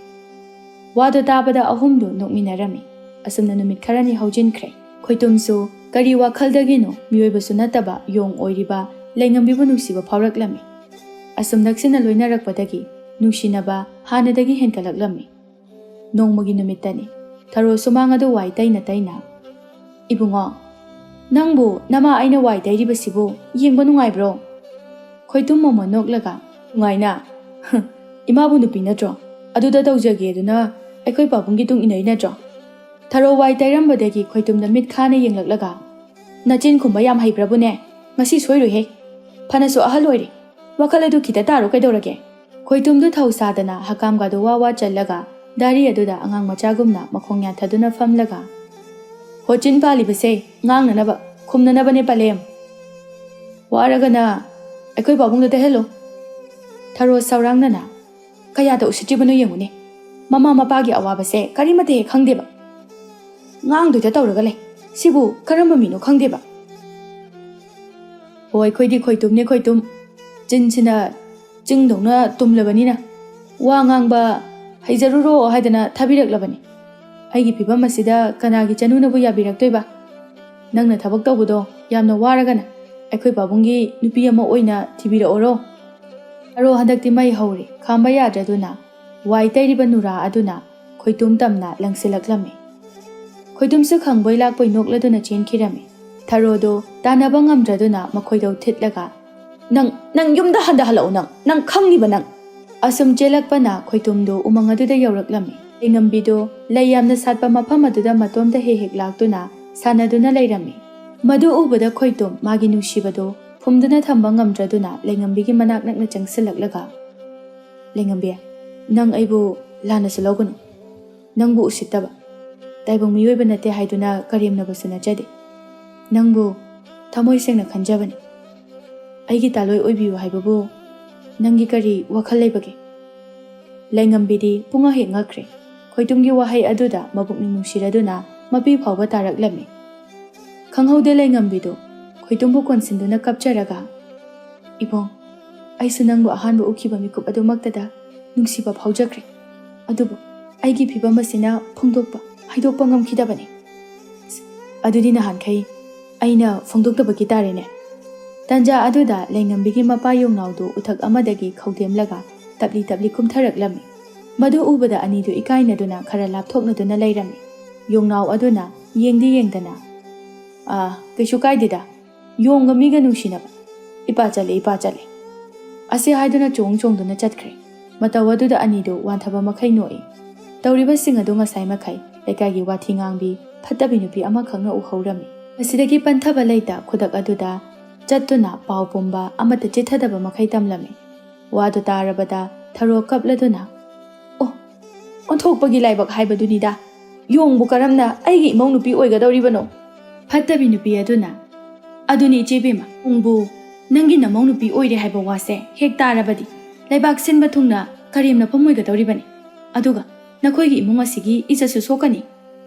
ꯋꯥꯗꯨ ꯇꯥꯕꯗ ꯑꯍꯨꯝꯗꯨ ꯅꯣꯛꯃꯤꯟꯅꯔꯝꯃꯤ ꯑꯁꯨꯝꯅ ꯅꯨꯃꯤꯠ ꯈꯔꯅꯤ ꯍꯧꯖꯤꯟꯈ꯭ꯔꯦ ꯈꯣꯏꯇꯨꯝꯁꯨ ꯀꯔꯤ ꯋꯥꯈꯜꯗꯒꯤꯅꯣ ꯃꯤꯑꯣꯏꯕꯁꯨ ꯅꯠꯇꯕ ꯌꯣꯡ ꯑꯣꯏꯔꯤꯕ ꯂꯩꯉꯝꯕꯤꯕꯨ ꯅꯨꯡꯁꯤꯕ ꯐꯥꯎꯔꯛꯂꯝꯃꯤ ꯑꯁꯨꯝ ꯅꯛꯁꯤꯟꯅ ꯂꯣꯏꯅꯔꯛꯄꯗꯒꯤ ꯅꯨꯡꯁꯤꯅꯕ ꯍꯥꯟꯅꯗꯒꯤ ꯍꯦꯟꯒꯠꯂꯛꯂꯝꯃꯤ ꯅꯣꯡꯃꯒꯤ ꯅꯨꯃꯤꯠꯇꯅꯤ ꯊꯔꯣ ꯁꯨꯃꯥꯡ ꯑꯗꯨ ꯋꯥꯏ ꯇꯩꯅ ꯇꯩꯅ ꯏꯕꯨꯡꯉꯣ ꯅꯪꯕꯨ ꯅꯃꯥ ꯑꯩꯅ ꯋꯥꯏ ꯇꯩꯔꯤꯕꯁꯤꯕꯨ ꯌꯦꯡꯕ ꯅꯨꯡꯉꯥꯏꯕ꯭ꯔꯣ ꯈꯣꯏꯇꯨꯝ ꯃꯣꯃꯣꯟ ꯅꯣꯛꯂꯒ ꯅꯨꯡꯉꯥꯏꯅ ꯏꯃꯥꯕꯨ ꯅꯨꯄꯤ ꯅꯠꯇ꯭ꯔꯣ ꯑꯗꯨꯗ ꯇꯧꯖꯒꯦ ꯑꯗꯨꯅ ꯑꯩꯈꯣꯏ ꯄꯥꯕꯨꯡꯒꯤ ꯇꯨꯡ ꯏꯟꯅꯩ ꯅꯠꯇ꯭ꯔꯣ ꯊꯔꯣ ꯋꯥꯏ ꯇꯩꯔꯝꯕꯗꯒꯤ ꯈꯣꯏꯇꯨꯝꯗ ꯃꯤꯠ ꯈꯥꯅ ꯌꯦꯡꯂꯛꯂꯒ ꯅꯆꯤꯟ ꯈꯨꯝꯕ ꯌꯥꯝ ꯍꯩꯕ꯭ꯔꯕꯨꯅꯦ ꯉꯁꯤ ꯁꯣꯏꯔꯣꯏꯍꯦ ꯐꯅꯁꯨ ꯑꯍꯜ ꯑꯣꯏꯔꯦ ꯋꯥꯈꯜ ꯑꯗꯨ ꯈꯤꯇ ꯇꯥꯔꯣ ꯀꯩꯗꯧꯔꯒꯦ ꯈꯣꯏꯇꯨꯝꯗꯨ ꯊꯧ ꯁꯥꯗꯅ ꯍꯀꯥꯝꯒꯗꯣ ꯋꯥ ꯋꯥ ꯆꯜꯂꯒ ꯗꯥꯔꯤ ꯑꯗꯨꯗ ꯑꯉꯥꯡ ꯃꯆꯥꯒꯨꯝꯅ ꯃꯈꯣꯡ ꯌꯥꯟꯊꯗꯨꯅ ꯐꯝꯂꯒ ꯍꯣꯆꯤꯟ ꯄꯥꯜꯂꯤꯕꯁꯦ ꯉꯥꯡꯅꯅꯕ ꯈꯨꯝꯅꯅꯕꯅꯦ ꯄꯂꯦꯝ ꯋꯥꯔꯒꯅ ꯑꯩꯈꯣꯏ ꯄꯥꯕꯨꯡꯗ ꯇꯩꯍꯜꯂꯣ ꯊꯔꯣ ꯁꯧꯔꯥꯡꯅꯅ ꯀꯌꯥꯗ ꯎꯁꯤꯠꯇ꯭ꯔꯤꯕꯅꯣ ꯌꯦꯡꯉꯨꯅꯦ ꯃꯃꯥ ꯃꯄꯥꯒꯤ ꯑꯋꯥꯕꯁꯦ ꯀꯔꯤꯃꯠꯇ ꯍꯦꯛ ꯈꯪꯗꯦꯕ ꯉꯥꯡꯗꯣꯏꯗ ꯇꯧꯔꯒ ꯂꯩ ꯁꯤꯕꯨ ꯀꯔꯝꯕ ꯃꯤꯅꯣ ꯈꯪꯗꯦꯕ ꯍꯣ ꯑꯩꯈꯣꯏꯗꯤ ꯈꯣꯏꯇꯨꯝꯅꯦ ꯈꯣꯏꯇꯨꯝ ꯆꯤꯟꯁꯤꯅ ꯆꯤꯡꯗꯧꯅ ꯇꯨꯝꯂꯕꯅꯤꯅ ꯋꯥ ꯉꯥꯡꯕ ꯍꯩꯖꯔꯨꯔꯣ ꯍꯥꯏꯗꯅ ꯊꯥꯕꯤꯔꯛꯂꯕꯅꯤ ꯑꯩꯒꯤ ꯐꯤꯕꯝ ꯑꯁꯤꯗ ꯀꯅꯥꯒꯤ ꯆꯅꯨꯅꯕꯨ ꯌꯥꯕꯤꯔꯛꯇꯣꯏꯕ ꯅꯪꯅ ꯊꯕꯛ ꯇꯧꯕꯗꯣ ꯌꯥꯝꯅ ꯋꯥꯔꯒꯅ ꯑꯩꯈꯣꯏ ꯄꯥꯕꯨꯡꯒꯤ ꯅꯨꯄꯤ ꯑꯃ ꯑꯣꯏꯅ ꯊꯤꯕꯤꯔꯛꯑꯣꯔꯣ ꯑꯔꯣ ꯍꯟꯗꯛꯇꯤ ꯃꯩ ꯍꯧꯔꯤ ꯈꯥꯝꯕ ꯌꯥꯗ꯭ꯔꯗꯨꯅ ꯋꯥꯏ ꯇꯩꯔꯤꯕ ꯅꯨꯔꯥ ꯑꯗꯨꯅ ꯈꯣꯏꯇꯨꯝ ꯇꯝꯅ ꯂꯪꯁꯤꯜꯂꯛꯂꯝꯃꯤ ꯈꯣꯏꯇꯨꯝꯁꯨ ꯈꯪꯕꯣꯏ ꯂꯥꯛꯄꯣꯏ ꯅꯣꯛꯂꯗꯨꯅ ꯆꯦꯟꯈꯤꯔꯝꯃꯤ ꯊꯔꯣꯗꯣ ꯇꯥꯟꯅꯕ ꯉꯝꯗ꯭ꯔꯗꯨꯅ ꯃꯈꯣꯏꯗꯧ ꯊꯤꯠꯂꯒ ꯅꯪ ꯌꯨꯝꯗ ꯍꯜꯂꯛꯎ ꯅꯪ ꯈꯪꯉꯤꯕ ꯅꯪ ꯑꯁꯨꯝ ꯆꯦꯜꯂꯛꯄꯅ ꯈꯣꯏꯇꯨꯝꯗꯣ ꯎꯃꯪ ꯑꯗꯨꯗ ꯌꯧꯔꯛꯂꯝꯃꯤ ꯂꯩꯉꯝꯕꯤꯗꯣ ꯂꯩ ꯌꯥꯝꯅ ꯁꯥꯠꯄ ꯃꯐꯝ ꯑꯗꯨꯗ ꯃꯇꯣꯝꯇ ꯍꯦꯛ ꯍꯦꯛ ꯂꯥꯛꯇꯨꯅ ꯁꯥꯟꯅꯗꯨꯅ ꯂꯩꯔꯝꯃꯤ ꯃꯗꯨ ꯎꯕꯗ ꯈꯣꯏꯇꯨꯝ माꯒꯤ ꯅꯨꯡꯁꯤꯕꯗꯣ ꯐꯨꯝꯗꯨꯅ ꯊꯝꯕ ꯉꯝꯗ꯭ꯔꯗꯨꯅ ꯂꯩꯉꯝꯕꯤꯒꯤ ꯃꯅꯥꯛ ꯅꯛꯅ ꯆꯪꯁꯤꯜꯂꯛꯂꯒ ꯂꯩꯉꯝꯕꯤ ꯅꯪ ꯑꯩꯕꯨ ꯂꯥꯟꯅꯁꯨ ꯂꯧꯒꯅꯨ ꯅꯪꯕꯨ ꯎꯁꯤꯠꯇꯕ ꯇꯥꯏꯕꯪ ꯃꯤꯑꯣꯏꯕ ꯅꯠꯇꯦ ꯍꯥꯏꯗꯨꯅ ꯀꯔꯦꯝꯅꯕꯁꯨ ꯅꯠꯆꯗꯦ ꯅꯪꯕꯨ ꯊꯃꯣꯏ ꯁꯦꯡꯅ ꯈꯟꯖꯕꯅꯤ ꯑꯩꯒꯤ ꯇꯥꯂꯣꯏ ꯑꯣꯏꯕꯤꯌꯨ ꯍꯥꯏꯕꯕꯨ ꯅꯪꯒꯤ ꯀꯔꯤ ꯋꯥꯈꯜ ꯂꯩꯕꯒꯦ ꯂꯩꯉꯝꯕꯤꯗꯤ ꯄꯨꯡꯉ ꯍꯦꯛ ꯉꯛꯈ꯭ꯔꯦ ꯈꯣꯏꯇꯨꯝꯒꯤ ꯋꯥꯍꯩ ꯑꯗꯨꯗ ꯃꯕꯨꯛꯅꯤꯡ ꯅꯨꯡꯁꯤꯔꯗꯨꯅ ꯃꯄꯤ ꯐꯥꯎꯕ ꯇꯥꯔꯛꯂꯝꯃꯤ ꯈꯪꯍꯧꯗꯦ ꯂꯩꯉꯝꯕꯤꯗꯣ ꯈꯣꯏꯇꯨꯝꯕꯨ ꯀꯣꯟꯁꯤꯟꯗꯨꯅ ꯀꯞꯆꯔꯒ ꯏꯕꯣꯡ ꯑꯩꯁꯨ ꯅꯪꯕꯨ ꯑꯍꯥꯟꯕ ꯎꯈꯤꯕ ꯃꯤꯀꯨꯞ ꯑꯗꯨꯃꯛꯇꯗ ꯅꯨꯡꯁꯤꯕ ꯐꯥꯎꯖꯈ꯭ꯔꯦ ꯑꯗꯨꯕꯨ ꯑꯩꯒꯤ ꯐꯤꯕꯝ ꯑꯁꯤꯅ ꯐꯣꯡꯗꯣꯛꯄ ꯍꯥꯏꯗꯣꯛꯄ ꯉꯝꯈꯤꯗꯕꯅꯤ ꯑꯗꯨꯗꯤ ꯅꯍꯥꯟꯈꯩ ꯑꯩꯅ ꯐꯣꯡꯗꯣꯛꯇꯕꯒꯤ ꯇꯥꯔꯦꯅꯦ ꯇꯟꯖꯥ ꯑꯗꯨꯗ ꯂꯩꯉꯝꯕꯤꯒꯤ ꯃꯄꯥ ꯌꯣꯡꯅꯥꯎꯗꯨ ꯎꯊꯛ ꯑꯃꯗꯒꯤ ꯈꯧꯗꯦꯝꯂꯒ ꯇꯞꯂꯤ ꯇꯞꯂꯤ ꯀꯨꯝꯊꯔꯛꯂꯝꯃꯤ ꯃꯗꯨ ꯎꯕꯗ ꯑꯅꯤꯗꯨ ꯏꯀꯥꯏꯅꯗꯨꯅ ꯈꯔ ꯂꯥꯞꯊꯣꯛꯅꯗꯨꯅ ꯂꯩꯔꯝꯃꯤ ꯌꯣꯡꯅꯥꯎ ꯑꯗꯨꯅ ꯌꯦꯡꯗꯤ ꯌꯦꯡꯗꯅ ꯀꯩꯁꯨ ꯀꯥꯏꯗꯦꯗ ꯌꯣꯡꯒ ꯃꯤꯒ ꯅꯨꯡꯁꯤꯅꯕ ꯏꯄꯥ ꯆꯠꯂꯦ ꯑꯁꯤ ꯍꯥꯏꯗꯨꯅ ꯆꯣꯡꯗꯨꯅ ꯆꯠꯈ꯭ꯔꯦ ꯃꯇꯧ ꯑꯗꯨꯗ ꯑꯅꯤꯗꯨ ꯋꯥꯟꯊꯕ ꯃꯈꯩ ꯅꯣꯛꯏ ꯇꯧꯔꯤꯕꯁꯤꯡ ꯑꯗꯨ ꯉꯁꯥꯏ ꯃꯈꯩ ꯂꯩꯀꯥꯏꯒꯤ ꯋꯥꯊꯤ ꯉꯥꯡꯕꯤ ꯐꯠꯇꯕꯤ ꯅꯨꯄꯤ ꯑꯃꯈꯛꯅ ꯎꯍꯧꯔꯝꯃꯤ ꯃꯁꯤꯗꯒꯤ ꯄꯟꯊꯕ ꯂꯩꯇ ꯈꯨꯗꯛ ꯑꯗꯨꯗ ꯆꯠꯇꯨꯅ ꯄꯥꯎ ꯄꯨꯝꯕ ꯑꯃꯠꯇ ꯆꯤꯠꯊꯗꯕ ꯃꯈꯩ ꯇꯝꯂꯝꯃꯤ ꯋꯥꯗꯨ ꯇꯥꯔꯕꯗ ꯊꯔꯣ ꯀꯞꯂꯗꯨꯅ ꯑꯣꯟꯊꯣꯛꯄꯒꯤ ꯂꯥꯏꯕꯛ ꯍꯥꯏꯕꯗꯨꯅꯤꯗ ꯌꯣꯡꯕꯨ ꯀꯔꯝꯅ ꯑꯩꯒꯤ ꯏꯃꯧ ꯅꯨꯄꯤ ꯑꯣꯏꯒꯗꯧꯔꯤꯕꯅꯣ ꯐꯠꯇꯕꯤ ꯅꯨꯄꯤ ꯑꯗꯨꯅ ꯑꯗꯨꯅꯤ ꯏꯆꯦꯕꯦꯝꯃ ꯄꯨꯡꯕꯨ ꯅꯪꯒꯤ ꯅꯃꯧ ꯅꯨꯄꯤ ꯑꯣꯏꯔꯦ ꯍꯥꯏꯕ ꯋꯥꯁꯦ ꯍꯦꯛ ꯇꯥꯔꯕꯗꯤ ꯂꯩꯕꯥꯛ ꯁꯤꯟꯕ ꯊꯨꯡꯅ ꯀꯔꯦꯝꯅꯐꯝ ꯑꯣꯏꯒꯗꯧꯔꯤꯕꯅꯤ ꯑꯗꯨꯒ ꯅꯈꯣꯏꯒꯤ ꯏꯃꯨꯡ ꯑꯁꯤꯒꯤ ꯏꯖꯠꯁꯨ ꯁꯣꯛꯀꯅꯤ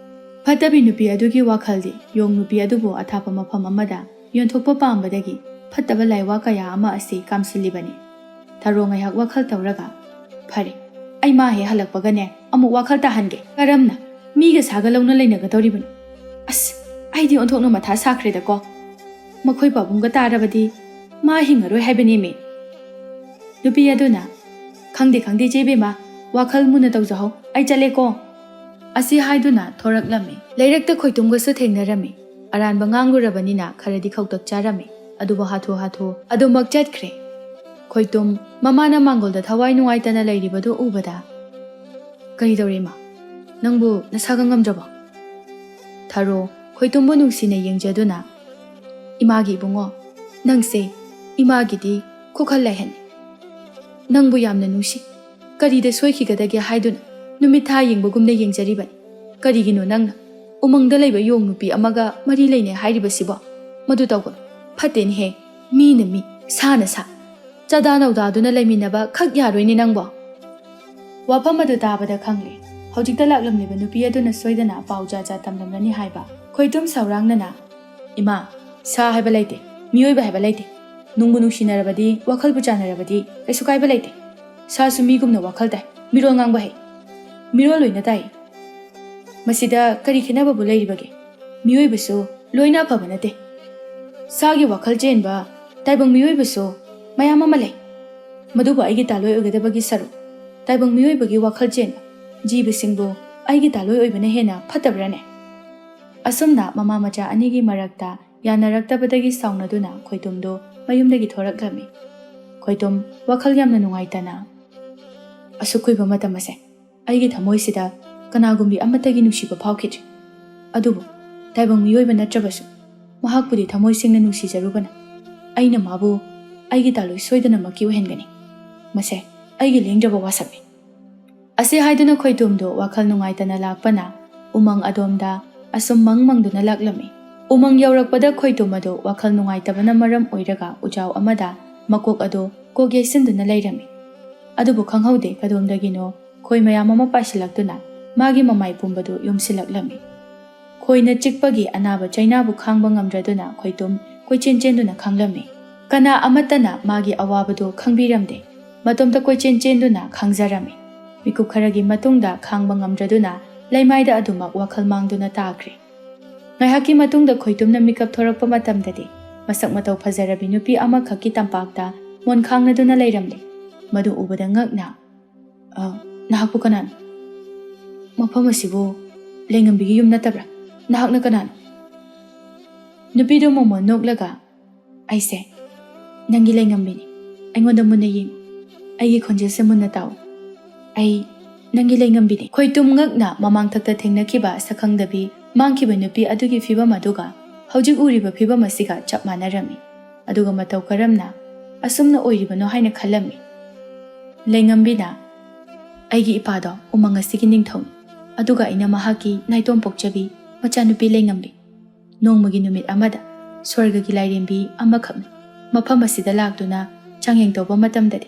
ꯐꯠꯇꯕꯤ ꯅꯨꯄꯤ ꯑꯗꯨꯒꯤ ꯋꯥꯈꯜꯗꯤ ꯌꯣꯡ ꯅꯨꯄꯤ ꯑꯗꯨꯕు ꯑꯊꯥꯞꯄ ꯃꯐꯝ ꯑꯃꯗ ꯌꯣꯟꯊꯣꯛꯄ ꯄꯥꯝꯕꯗꯒꯤ ꯐꯠꯇꯕ ꯂꯥꯏꯋꯥ ꯀꯌꯥ ꯑꯃ ꯑꯁꯤ ꯀꯥꯝꯁꯤꯜꯂꯤꯕꯅꯤ ꯊꯔꯣ ꯉꯥꯏꯍꯥꯛ ꯋꯥꯈꯜ ꯇꯧꯔꯒ ꯐꯔꯦ ꯑꯩ ꯃꯥ ꯍꯦꯛ ꯍꯜꯂꯛꯄꯒꯅꯦ ꯑꯃꯨꯛ ꯋꯥꯈꯜ ꯇꯥꯍꯟꯒꯦ ꯀꯔꯝꯅ ꯃꯤꯒ ꯁꯥꯒ ꯂꯧꯅ ꯂꯩꯅꯒꯗꯧꯔꯤꯕꯅꯣ? ꯑꯁ ꯑꯩꯗꯤ ꯑꯣꯟꯊꯣꯛꯅ ꯃꯊꯥ ꯁꯥꯈ꯭ꯔꯦꯗꯀꯣ꯫ ꯃꯈꯣꯏ ꯄꯥꯕꯨꯡꯒ ꯇꯥꯔꯕꯗꯤ ꯃꯥ ꯍꯤꯡꯉꯔꯣꯏ ꯍꯥꯏꯕꯅꯦꯃꯤ꯫ ꯅꯨꯄꯤ ꯑꯗꯨꯅ ꯈꯪꯗꯦ ꯈꯪꯗꯦ ꯆꯦ ꯕꯦꯝꯃ, ꯋꯥꯈꯜ ꯃꯨꯟꯅ ꯇꯧꯖꯍꯧ, ꯑꯩ ꯆꯠꯂꯦꯀꯣ ꯑꯁꯤ ꯍꯥꯏꯗꯨꯅ ꯊꯣꯔꯛꯂꯝꯃꯤ꯫ ꯂꯩꯔꯛꯇ ꯈꯣꯏꯇꯨꯝꯒꯁꯨ ꯊꯦꯡꯅꯔꯝꯃꯤ꯫ ꯑꯔꯥꯟꯕ ꯉꯥꯡꯂꯨꯔꯕꯅꯤꯅ ꯈꯔꯗꯤ ꯈꯧꯇꯛ ꯆꯥꯔꯝꯃꯤ, ꯑꯗꯨꯕꯨ ꯍꯥꯊꯨ ꯍꯥꯊꯨ ꯑꯗꯨꯃꯛ ꯆꯠꯈ꯭ꯔꯦ꯫ ꯈꯣꯏꯇꯨꯝ ꯃꯃꯥꯅ ꯃꯥꯡꯒꯣꯜꯗ ꯊꯋꯥꯏ ꯅꯨꯡꯉꯥꯏꯇꯅ ꯂꯩꯔꯤꯕꯗꯨ ꯎꯕꯗ, ꯀꯔꯤ ꯇꯧꯔꯦ ꯏꯃꯥ? ꯅꯪꯕꯨ ꯅꯁꯥꯒ ꯉꯝꯗ꯭ꯔꯕꯣ? ꯊꯥꯔꯣ ꯈꯣꯏꯇꯨꯝꯕꯨ ꯅꯨꯡꯁꯤꯅ ꯌꯦꯡꯖꯗꯨꯅ, ꯏꯃꯥꯒꯤ ꯏꯕꯨꯡꯉꯣ, ꯅꯪꯁꯦ ꯏꯃꯥꯒꯤꯗꯤ ꯈꯨꯈꯜ ꯂꯥꯏꯍꯟꯅꯤ꯫ ꯅꯪꯕꯨ ꯌꯥꯝꯅ ꯅꯨꯡꯁꯤ, ꯀꯔꯤꯗ ꯁꯣꯏꯈꯤꯒꯗꯒꯦ ꯍꯥꯏꯗꯨꯅ ꯅꯨꯃꯤꯠ ꯊꯥ ꯌꯦꯡꯕꯒꯨꯝꯅ ꯌꯦꯡꯖꯔꯤꯕꯅꯤ꯫ ꯀꯔꯤꯒꯤꯅꯣ ꯅꯪꯅ ꯎꯃꯪꯗ ꯂꯩꯕ ꯌꯣꯡ ꯅꯨꯄꯤ ꯑꯃꯒ ꯃꯔꯤ ꯂꯩꯅꯩ ꯍꯥꯏꯔꯤꯕꯁꯤꯕꯣ? ꯃꯗꯨ ꯇꯧꯒꯅꯨ, ꯐꯠꯇꯦꯅꯦꯍꯦ, ꯃꯤꯅ ꯃꯤ, ꯁꯥꯅ ꯁꯥ, ꯆꯥꯗꯥ ꯅꯧꯗꯥꯗꯨꯅ ꯂꯩꯃꯤꯟꯅꯕ ꯈꯛ ꯌꯥꯔꯣꯏꯅꯦ ꯅꯪꯕꯣ꯫ ꯋꯥꯐꯝ ꯑꯗꯨ ꯇꯥꯕꯗ ꯈꯪꯂꯦ, ꯍꯧꯖꯤꯛꯇ ꯂꯥꯛꯂꯝꯂꯤꯕ ꯅꯨꯄꯤ ꯑꯗꯨꯅ ꯁꯣꯏꯗꯅ ꯄꯥꯎ ꯖꯥꯠ ꯇꯝꯂꯝꯂꯅꯤ ꯍꯥꯏꯕ꯫ ꯈꯣꯏꯇꯨꯝ ꯁꯧꯔꯥꯡꯅꯅ, ꯏꯃꯥ, ꯁꯥ ꯍꯥꯏꯕ ꯂꯩꯇꯦ, ꯃꯤꯑꯣꯏꯕ ꯍꯥꯏꯕ ꯂꯩꯇꯦ꯫ ꯅꯨꯡꯕꯨ ꯅꯨꯡꯁꯤꯅꯔꯕꯗꯤ, ꯋꯥꯈꯜꯕꯨ ꯆꯥꯟꯅꯔꯕꯗꯤ ꯀꯩꯁꯨ ꯀꯥꯏꯕ ꯂꯩꯇꯦ꯫ ꯁꯥꯁꯨ ꯃꯤꯒꯨꯝꯅ ꯋꯥꯈꯜ ꯇꯥꯏ, ꯃꯤꯔꯣꯜ ꯉꯥꯡꯕ ꯍꯩ꯫ ꯃꯤꯔꯣꯜ ꯂꯣꯏꯅ ꯇꯥꯏ꯫ ꯃꯁꯤꯗ ꯀꯔꯤ ꯈꯦꯠꯅꯕꯕꯨ ꯂꯩꯔꯤꯕꯒꯦ? ꯃꯤꯑꯣꯏꯕꯁꯨ ꯂꯣꯏꯅ ꯑꯐꯕ ꯅꯠꯇꯦ꯫ ꯁꯥꯒꯤ ꯋꯥꯈꯜ ꯆꯦꯟꯕ ꯇꯥꯏꯕꯪ ꯃꯤꯑꯣꯏꯕꯁꯨ ꯃꯌꯥꯝ ꯑꯃ ꯂꯩ꯫ ꯃꯗꯨꯕꯨ ꯑꯩꯒꯤ ꯇꯥꯂꯣꯏ ꯑꯣꯏꯒꯗꯕꯒꯤ ꯁꯔꯨꯛ, ꯇꯥꯏꯕꯪ ꯃꯤꯑꯣꯏꯕꯒꯤ ꯋꯥꯈꯜ ꯆꯦꯟꯕ ꯖꯤꯕꯁꯤꯡꯕꯨ ꯑꯩꯒꯤ ꯇꯥꯂꯣꯏ ꯑꯣꯏꯕꯅ ꯍꯦꯟꯅ ꯐꯠꯇꯕ꯭ꯔꯅꯦ? ꯑꯁꯨꯝꯅ ꯃꯃꯥ ꯃꯆꯥ ꯑꯅꯤꯒꯤ ꯃꯔꯛꯇ ꯌꯥꯅꯔꯛꯇꯕꯗꯒꯤ ꯁꯥꯎꯅꯗꯨꯅ ꯈꯣꯏꯇꯨꯝꯗꯨ ꯃꯌꯨꯝꯗꯒꯤ ꯊꯣꯔꯛꯂꯝꯃꯤ꯫ ꯈꯣꯏꯇꯨꯝ ꯋꯥꯈꯜ ꯌꯥꯝꯅ ꯅꯨꯡꯉꯥꯏꯇꯅ, ꯑꯁꯨꯛ ꯀꯨꯏꯕ ꯃꯇꯝ ꯑꯁꯦ ꯑꯩꯒꯤ ꯊꯃꯣꯏꯁꯤꯗ ꯀꯅꯥꯒꯨꯝꯕꯤ ꯑꯃꯠꯇꯒꯤ ꯅꯨꯡꯁꯤꯕ ꯐꯥꯎꯈꯤꯗ꯭ꯔꯤ꯫ ꯑꯗꯨꯕꯨ ꯇꯥꯏꯕꯪ ꯃꯤꯑꯣꯏꯕ ꯅꯠꯇ꯭ꯔꯕꯁꯨ ꯃꯍꯥꯛꯄꯨꯗꯤ ꯊꯃꯣꯏ ꯁꯦꯡꯅ ꯅꯨꯡꯁꯤꯖꯔꯨꯕꯅ ꯑꯩꯅ ꯃꯥꯕꯨ ꯑꯩꯒꯤ ꯇꯥꯂꯣꯏ ꯁꯣꯏꯗꯅꯃꯛꯀꯤ ꯑꯣꯏꯍꯟꯒꯅꯤ꯫ ꯃꯁꯦ ꯑꯩꯒꯤ ꯂꯦꯡꯗ꯭ꯔꯕ ꯋꯥꯁꯛꯅꯤ꯫ ꯑꯁꯤ ꯍꯥꯏꯗꯨꯅ ꯈꯣꯏꯇꯨꯝꯗꯨ ꯋꯥꯈꯜ ꯅꯨꯡꯉꯥꯏꯇꯅ ꯂꯥꯛꯄꯅ ꯎꯃꯪ ꯑꯗꯣꯝꯗ ꯑꯁꯨꯝ ꯃꯪꯗꯨꯅ ꯂꯥꯛꯂꯝꯃꯤ꯫ ꯎꯃꯪ ꯌꯧꯔꯛꯄꯗ ꯈꯣꯏꯇꯨꯝ ꯑꯗꯨ ꯋꯥꯈꯜ ꯅꯨꯡꯉꯥꯏꯇꯕꯅ ꯃꯔꯝ ꯑꯣꯏꯔꯒ ꯎꯖꯥꯎ ꯑꯃꯗ ꯃꯀꯣꯛ ꯑꯗꯨ ꯀꯣꯛ ꯌꯩꯁꯤꯟꯗꯨꯅ ꯂꯩꯔꯝꯃꯤ꯫ ꯑꯗꯨꯕꯨ ꯈꯪꯍꯧꯗꯦ ꯀꯗꯣꯝꯗꯒꯤꯅꯣ ꯈꯣꯏ ꯃꯌꯥꯝ ꯑꯃ ꯄꯥꯏꯁꯤꯜꯂꯛꯇꯨꯅ ꯃꯥꯒꯤ ꯃꯃꯥꯏ ꯄꯨꯝꯕꯗꯨ ꯌꯣꯝꯁꯤꯜꯂꯛꯂꯝꯃꯤ꯫ ꯈꯣꯏꯅ ꯆꯤꯛꯄꯒꯤ ꯑꯅꯥꯕ ꯆꯩꯅꯥꯕꯨ ꯈꯥꯡꯕ ꯉꯝꯗ꯭ꯔꯗꯨꯅ ꯈꯣꯏꯇꯨꯝ ꯀꯣꯏꯆꯦꯟ ꯆꯦꯟꯗꯨꯅ ꯈꯥꯡꯂꯝꯃꯤ꯫ ꯀꯅꯥ ꯑꯃꯠꯇꯅ ꯃꯥꯒꯤ ꯑꯋꯥꯕꯗꯨ ꯈꯪꯕꯤꯔꯝꯗꯦ꯫ ꯃꯇꯣꯝꯇ ꯀꯣꯏꯆꯦꯟ ꯆꯦꯟꯗꯨꯅ ꯈꯥꯡꯖꯔꯝꯃꯤ꯫ ꯃꯤꯀꯨꯞ ꯈꯔꯒꯤ ꯃꯇꯨꯡꯗ ꯈꯥꯡꯕ ꯉꯝꯗ꯭ꯔꯗꯨꯅ ꯂꯩꯃꯥꯏꯗ ꯑꯗꯨꯃꯛ ꯋꯥꯈꯜ ꯃꯥꯡꯗꯨꯅ ꯇꯥꯈ꯭ꯔꯦ꯫ ꯉꯥꯏꯍꯥꯛꯀꯤ ꯃꯇꯨꯡꯗ ꯈꯣꯏꯇꯨꯝꯅ ꯃꯤꯀꯞ ꯊꯣꯔꯛꯄ ꯃꯇꯝꯗꯗꯤ ꯃꯁꯛ ꯃꯇꯧ ꯐꯖꯔꯕꯤ ꯅꯨꯄꯤ ꯑꯃꯈꯛꯀꯤ ꯇꯝꯄꯥꯛꯇ ꯃꯣꯟ ꯈꯥꯡꯅꯗꯨꯅ ꯂꯩꯔꯝꯂꯦ꯫ ꯃꯗꯨ ꯎꯕꯗ ꯉꯛꯅ, ꯅꯍꯥꯛꯄꯨ ꯀꯅꯥꯅꯣ? ꯃꯐꯝ ꯑꯁꯤꯕꯨ ꯂꯩꯉꯝꯕꯤꯒꯤ ꯌꯨꯝ ꯅꯠꯇꯕ꯭ꯔꯥ? ꯅꯍꯥꯛꯅ ꯀꯅꯥꯅꯣ? ꯅꯨꯄꯤꯗꯨ ꯃꯣꯃꯣꯟ ꯅꯣꯛꯂꯒ, ꯑꯩꯁꯦ ꯅꯪꯒꯤ ꯂꯩꯉꯝꯕꯤꯅꯤ, ꯑꯩꯉꯣꯟꯗ ꯃꯨꯟꯅ ꯌꯦꯡꯉꯨ, ꯑꯩꯒꯤ ꯈꯣꯟꯖꯦꯜꯁꯦ ꯃꯨꯟꯅ ꯇꯥꯎ, ꯑꯩ ꯅꯪꯒꯤ ꯂꯩꯉꯝꯕꯤꯅꯤ꯫ ꯈꯣꯏꯇꯨꯝ ꯉꯛꯅ ꯃꯃꯥꯡꯊꯛꯇ ꯊꯦꯡꯅꯈꯤꯕ ꯁꯛꯈꯪꯗꯕꯤ ꯃꯥꯡꯈꯤꯕ ꯅꯨꯄꯤ ꯑꯗꯨꯒꯤ ꯐꯤꯕꯝ ꯑꯗꯨꯒ ꯍꯧꯖꯤꯛ ꯎꯔꯤꯕ ꯐꯤꯕꯝ ꯑꯁꯤꯒ ꯆꯞ ꯃꯥꯟꯅꯔꯝꯃꯤ꯫ ꯑꯗꯨꯒ ꯃꯇꯧ ꯀꯔꯝꯅ ꯑꯁꯨꯝꯅ ꯑꯣꯏꯔꯤꯕꯅꯣ ꯍꯥꯏꯅ ꯈꯜꯂꯝꯃꯤ꯫ ꯂꯩꯉꯝꯕꯤꯅ, ꯑꯩꯒꯤ ꯏꯄꯥꯗꯣ ꯎꯃꯪ ꯑꯁꯤꯒꯤ ꯅꯤꯡꯊꯧꯅꯤ, ꯑꯗꯨꯒ ꯑꯩꯅ ꯃꯍꯥꯛꯀꯤ ꯅꯥꯏꯇꯣꯝ ꯄꯣꯛꯆꯕꯤ ꯃꯆꯥꯅꯨꯄꯤ ꯂꯩꯉꯝꯕꯤ꯫ ꯅꯣꯡꯃꯒꯤ ꯅꯨꯃꯤꯠ ꯑꯃꯗ ꯁ꯭ꯋꯔꯒꯒꯤ ꯂꯥꯏꯔꯦꯝꯕꯤ ꯑꯃꯈꯛꯅ ꯃꯐꯝ ꯑꯁꯤꯗ ꯂꯥꯛꯇꯨꯅ ꯆꯥꯡꯌꯦꯡ ꯇꯧꯕ ꯃꯇꯝꯗꯗꯤ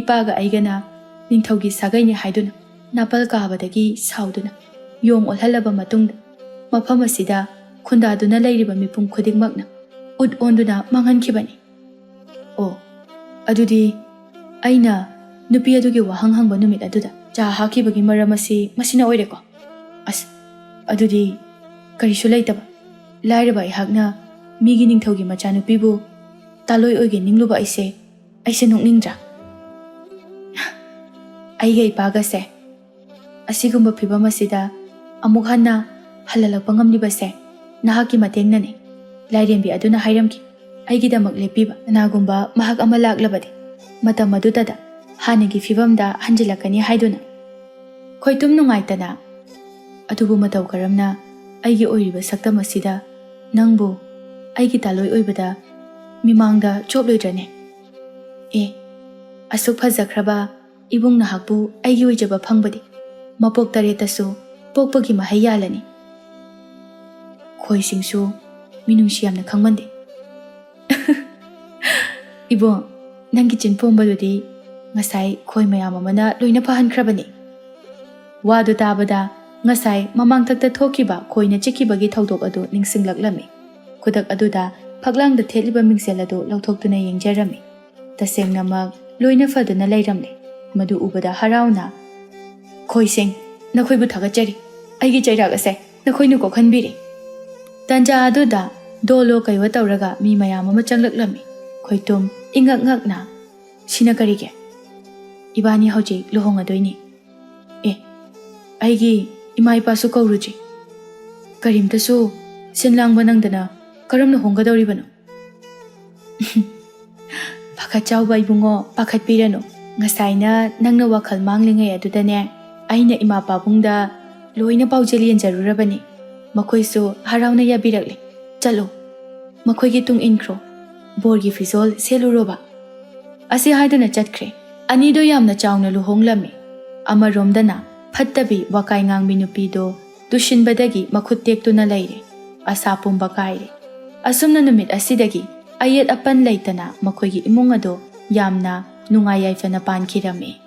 ꯏꯄꯥꯒ ꯑꯩꯒꯅ ꯅꯤꯡꯊꯧꯒꯤ ꯁꯥꯒꯩꯅꯤ ꯍꯥꯏꯗꯨꯅ ꯅꯥꯄꯜ ꯀꯥꯕꯗꯒꯤ ꯁꯥꯎꯗꯨꯅ ꯌꯣꯡ ꯑꯣꯜꯍꯜꯂꯕ ꯃꯇꯨꯡꯗ ꯃꯐꯝ ꯑꯁꯤꯗ ꯈꯨꯟꯗꯥꯗꯨꯅ ꯂꯩꯔꯤꯕ ꯃꯤꯄꯨꯝ ꯈꯨꯗꯤꯡꯃꯛꯅ ꯎꯠ ꯑꯣꯟꯗꯨꯅ ꯃꯥꯡꯍꯟꯈꯤꯕꯅꯤ꯫ ꯑꯣ, ꯑꯗꯨꯗꯤ ꯑꯩꯅ ꯅꯨꯄꯤ ꯑꯗꯨꯒꯤ ꯋꯥꯍꯪ ꯍꯪꯕ ꯅꯨꯃꯤꯠ ꯑꯗꯨꯗ ꯆꯥ ꯍꯥꯞꯈꯤꯕꯒꯤ ꯃꯔꯝ ꯑꯁꯤ ꯃꯁꯤꯅ ꯑꯣꯏꯔꯦꯀꯣ? ꯑꯁ, ꯑꯗꯨꯗꯤ ꯀꯔꯤꯁꯨ ꯂꯩꯇꯕ ꯂꯥꯏꯔꯕ ꯑꯩꯍꯥꯛꯅ ꯃꯤꯒꯤ ꯅꯤꯡꯊꯧꯒꯤ ꯃꯆꯥꯅꯨꯄꯤꯕꯨ ꯇꯥꯂꯣꯏ ꯑꯣꯏꯒꯦ ꯅꯤꯡꯂꯨꯕ ꯑꯩꯁꯦ ꯅꯣꯛꯅꯤꯡꯗ꯭ꯔꯥ? ꯑꯩꯒ ꯏꯄꯥꯒꯁꯦ ꯑꯁꯤꯒꯨꯝꯕ ꯐꯤꯕꯝ ꯑꯁꯤꯗ ꯑꯃꯨꯛ ꯍꯟꯅ ꯍꯜꯂꯛꯄ ꯉꯝꯂꯤꯕꯁꯦ ꯅꯍꯥꯛꯀꯤ ꯃꯇꯦꯡꯅꯅꯤ꯫ ꯂꯥꯏꯔꯦꯝꯕꯤ ꯑꯗꯨꯅ ꯍꯥꯏꯔꯝꯈꯤ ꯑꯩꯒꯤꯗꯃꯛ ꯂꯦꯞꯄꯤꯕ ꯀꯅꯥꯒꯨꯝꯕ ꯃꯍꯥꯛ ꯑꯃ ꯂꯥꯛꯂꯕꯗꯤ ꯃꯇꯝ ꯑꯗꯨꯗ ꯍꯥꯟꯅꯒꯤ ꯐꯤꯕꯝꯗ ꯍꯟꯖꯤꯜꯂꯛꯀꯅꯤ ꯍꯥꯏꯗꯨꯅ꯫ ꯈꯣꯏꯇꯨꯝ ꯅꯨꯡꯉꯥꯏꯇꯅ, ꯑꯗꯨꯕꯨ ꯃꯇꯧ ꯀꯔꯝꯅ ꯑꯩꯒꯤ ꯑꯣꯏꯔꯤꯕ ꯁꯛꯇꯝ ꯑꯁꯤꯗ ꯅꯪꯕꯨ ꯑꯩꯒꯤ ꯇꯥꯂꯣꯏ ꯑꯣꯏꯕꯗ ꯃꯤꯃꯥꯡꯗ ꯆꯣꯞꯂꯣꯏꯗ꯭ꯔꯅꯦ? ꯑꯁꯨꯛ ꯐꯖꯈ꯭ꯔꯕ ꯏꯕꯨꯡ ꯅꯍꯥꯛꯄꯨ ꯑꯩꯒꯤ ꯑꯣꯏꯖꯕ ꯐꯪꯕꯗꯤ ꯃꯄꯣꯛ ꯇꯔꯦꯠꯇꯁꯨ ꯄꯣꯛꯄꯒꯤ ꯃꯍꯩ ꯌꯥꯜꯂꯅꯤ꯫ ꯈꯣꯏꯁꯤꯡꯁꯨ ꯃꯤꯅꯨꯡꯁꯤ ꯌꯥꯝꯅ ꯈꯪꯃꯟꯗꯦ꯫ ꯏꯕꯨꯡ, ꯅꯪꯒꯤ ꯆꯤꯟꯄꯣꯝꯕꯗꯨꯗꯤ ꯉꯁꯥꯏ ꯈꯣꯏ ꯃꯌꯥꯝ ꯑꯃꯅ ꯂꯣꯏꯅ ꯐꯍꯟꯈ꯭ꯔꯕꯅꯤ꯫ ꯋꯥꯗꯨ ꯇꯥꯕꯗ ꯉꯁꯥꯏ ꯃꯃꯥꯡꯊꯛꯇ ꯊꯣꯛꯈꯤꯕ ꯈꯣꯏꯅ ꯆꯤꯛꯈꯤꯕꯒꯤ ꯊꯧꯗꯣꯛ ꯑꯗꯨ ꯅꯤꯡꯁꯤꯡꯂꯛꯂꯝꯃꯤ꯫ ꯈꯨꯗꯛ ꯑꯗꯨꯗ ꯐꯛꯂꯥꯡꯗ ꯊꯦꯠꯂꯤꯕ ꯃꯤꯡꯁꯦꯜ ꯑꯗꯨ ꯂꯧꯊꯣꯛꯇꯨꯅ ꯌꯦꯡꯖꯔꯝꯃꯤ꯫ ꯇꯁꯦꯡꯅꯃꯛ ꯂꯣꯏꯅ ꯐꯗꯨꯅ ꯂꯩꯔꯝꯂꯦ꯫ ꯃꯗꯨ ꯎꯕꯗ ꯍꯔꯥꯎꯅ, ꯈꯣꯏꯁꯤꯡ, ꯅꯈꯣꯏꯕꯨ ꯊꯥꯒꯠꯆꯔꯤ, ꯑꯩꯒꯤ ꯆꯩꯔꯥꯛ ꯑꯁꯦ ꯅꯈꯣꯏꯅ ꯀꯣꯛꯍꯟꯕꯤꯔꯤ꯫ ꯇꯥꯟꯖꯥ ꯑꯗꯨꯗ ꯗꯣꯂꯣ ꯀꯩꯋꯣ ꯇꯧꯔꯒ ꯃꯤ ꯃꯌꯥꯝ ꯑꯃ ꯆꯪꯂꯛꯂꯝꯃꯤ꯫ ꯈꯣꯏꯇꯨꯝ ꯏꯉꯛ ꯉꯛꯅ ꯁꯤꯅ ꯀꯔꯤꯒꯤ? ꯏꯕꯥꯅꯤ ꯍꯧꯖꯤꯛ ꯂꯨꯍꯣꯡꯉꯗꯣꯏꯅꯤ꯫ ꯑꯩꯒꯤ ꯏꯃꯥ ꯏꯄꯥꯁꯨ ꯀꯧꯔꯨꯖꯤ꯫ ꯀꯔꯤꯝꯇꯁꯨ ꯁꯤꯟ ꯂꯥꯡꯕ ꯅꯪꯗꯅ ꯀꯔꯝꯅ ꯍꯣꯡꯒꯗꯧꯔꯤꯕꯅꯣ? ꯄꯥꯈꯠ ꯆꯥꯎꯕ ꯏꯕꯨꯡꯉꯣ, ꯄꯥꯈꯠꯄꯤꯔꯅꯨ꯫ ꯉꯁꯥꯏꯅ ꯅꯪꯅ ꯋꯥꯈꯜ ꯃꯥꯡꯂꯤꯉꯩ ꯑꯗꯨꯗꯅꯦ ꯑꯩꯅ ꯏꯃꯥ ꯄꯥꯕꯨꯡꯗ ꯂꯣꯏꯅ ꯄꯥꯎꯖꯦꯜ ꯌꯦꯟꯖꯔꯨꯔꯕꯅꯤ꯫ ꯃꯈꯣꯏꯁꯨ ꯍꯔꯥꯎꯅ ꯌꯥꯕꯤꯔꯛꯂꯤ꯫ ꯆꯠꯂꯣ, ꯃꯈꯣꯏꯒꯤ ꯇꯨꯡ ꯏꯟꯈ꯭ꯔꯣ, ꯕꯣꯔꯒꯤ ꯐꯤꯖꯣꯜ ꯁꯦꯠꯂꯨꯔꯣꯕ꯫ ꯑꯁꯤ ꯍꯥꯏꯗꯨꯅ ꯆꯠꯈ꯭ꯔꯦ꯫ ꯑꯅꯤꯗꯣ ꯌꯥꯝꯅ ꯆꯥꯎꯅ ꯂꯨꯍꯣꯡꯂꯝꯃꯤ꯫ ꯑꯃꯔꯣꯝꯗꯅ ꯐꯠꯇꯕꯤ ꯋꯥꯀꯥꯏ ꯉꯥꯡꯕꯤ ꯅꯨꯄꯤꯗꯣ ꯇꯨꯁꯤꯟꯕꯗꯒꯤ ꯃꯈꯨꯠ ꯇꯦꯛꯇꯨꯅ ꯂꯩꯔꯦ꯫ ꯑꯁꯥ ꯄꯨꯝꯕ ꯀꯥꯏꯔꯦ꯫ ꯑꯁꯨꯝꯅ ꯅꯨꯃꯤꯠ ꯑꯁꯤꯗꯒꯤ ꯑꯌꯦꯠ ꯑꯄꯟ ꯂꯩꯇꯅ ꯃꯈꯣꯏꯒꯤ ꯏꯃꯨꯡ ꯑꯗꯣ ꯌꯥꯝꯅ ꯅꯨꯡꯉꯥꯏ ꯌꯥꯏꯐꯅ ꯄꯥꯟꯈꯤꯔꯝꯃꯤ꯫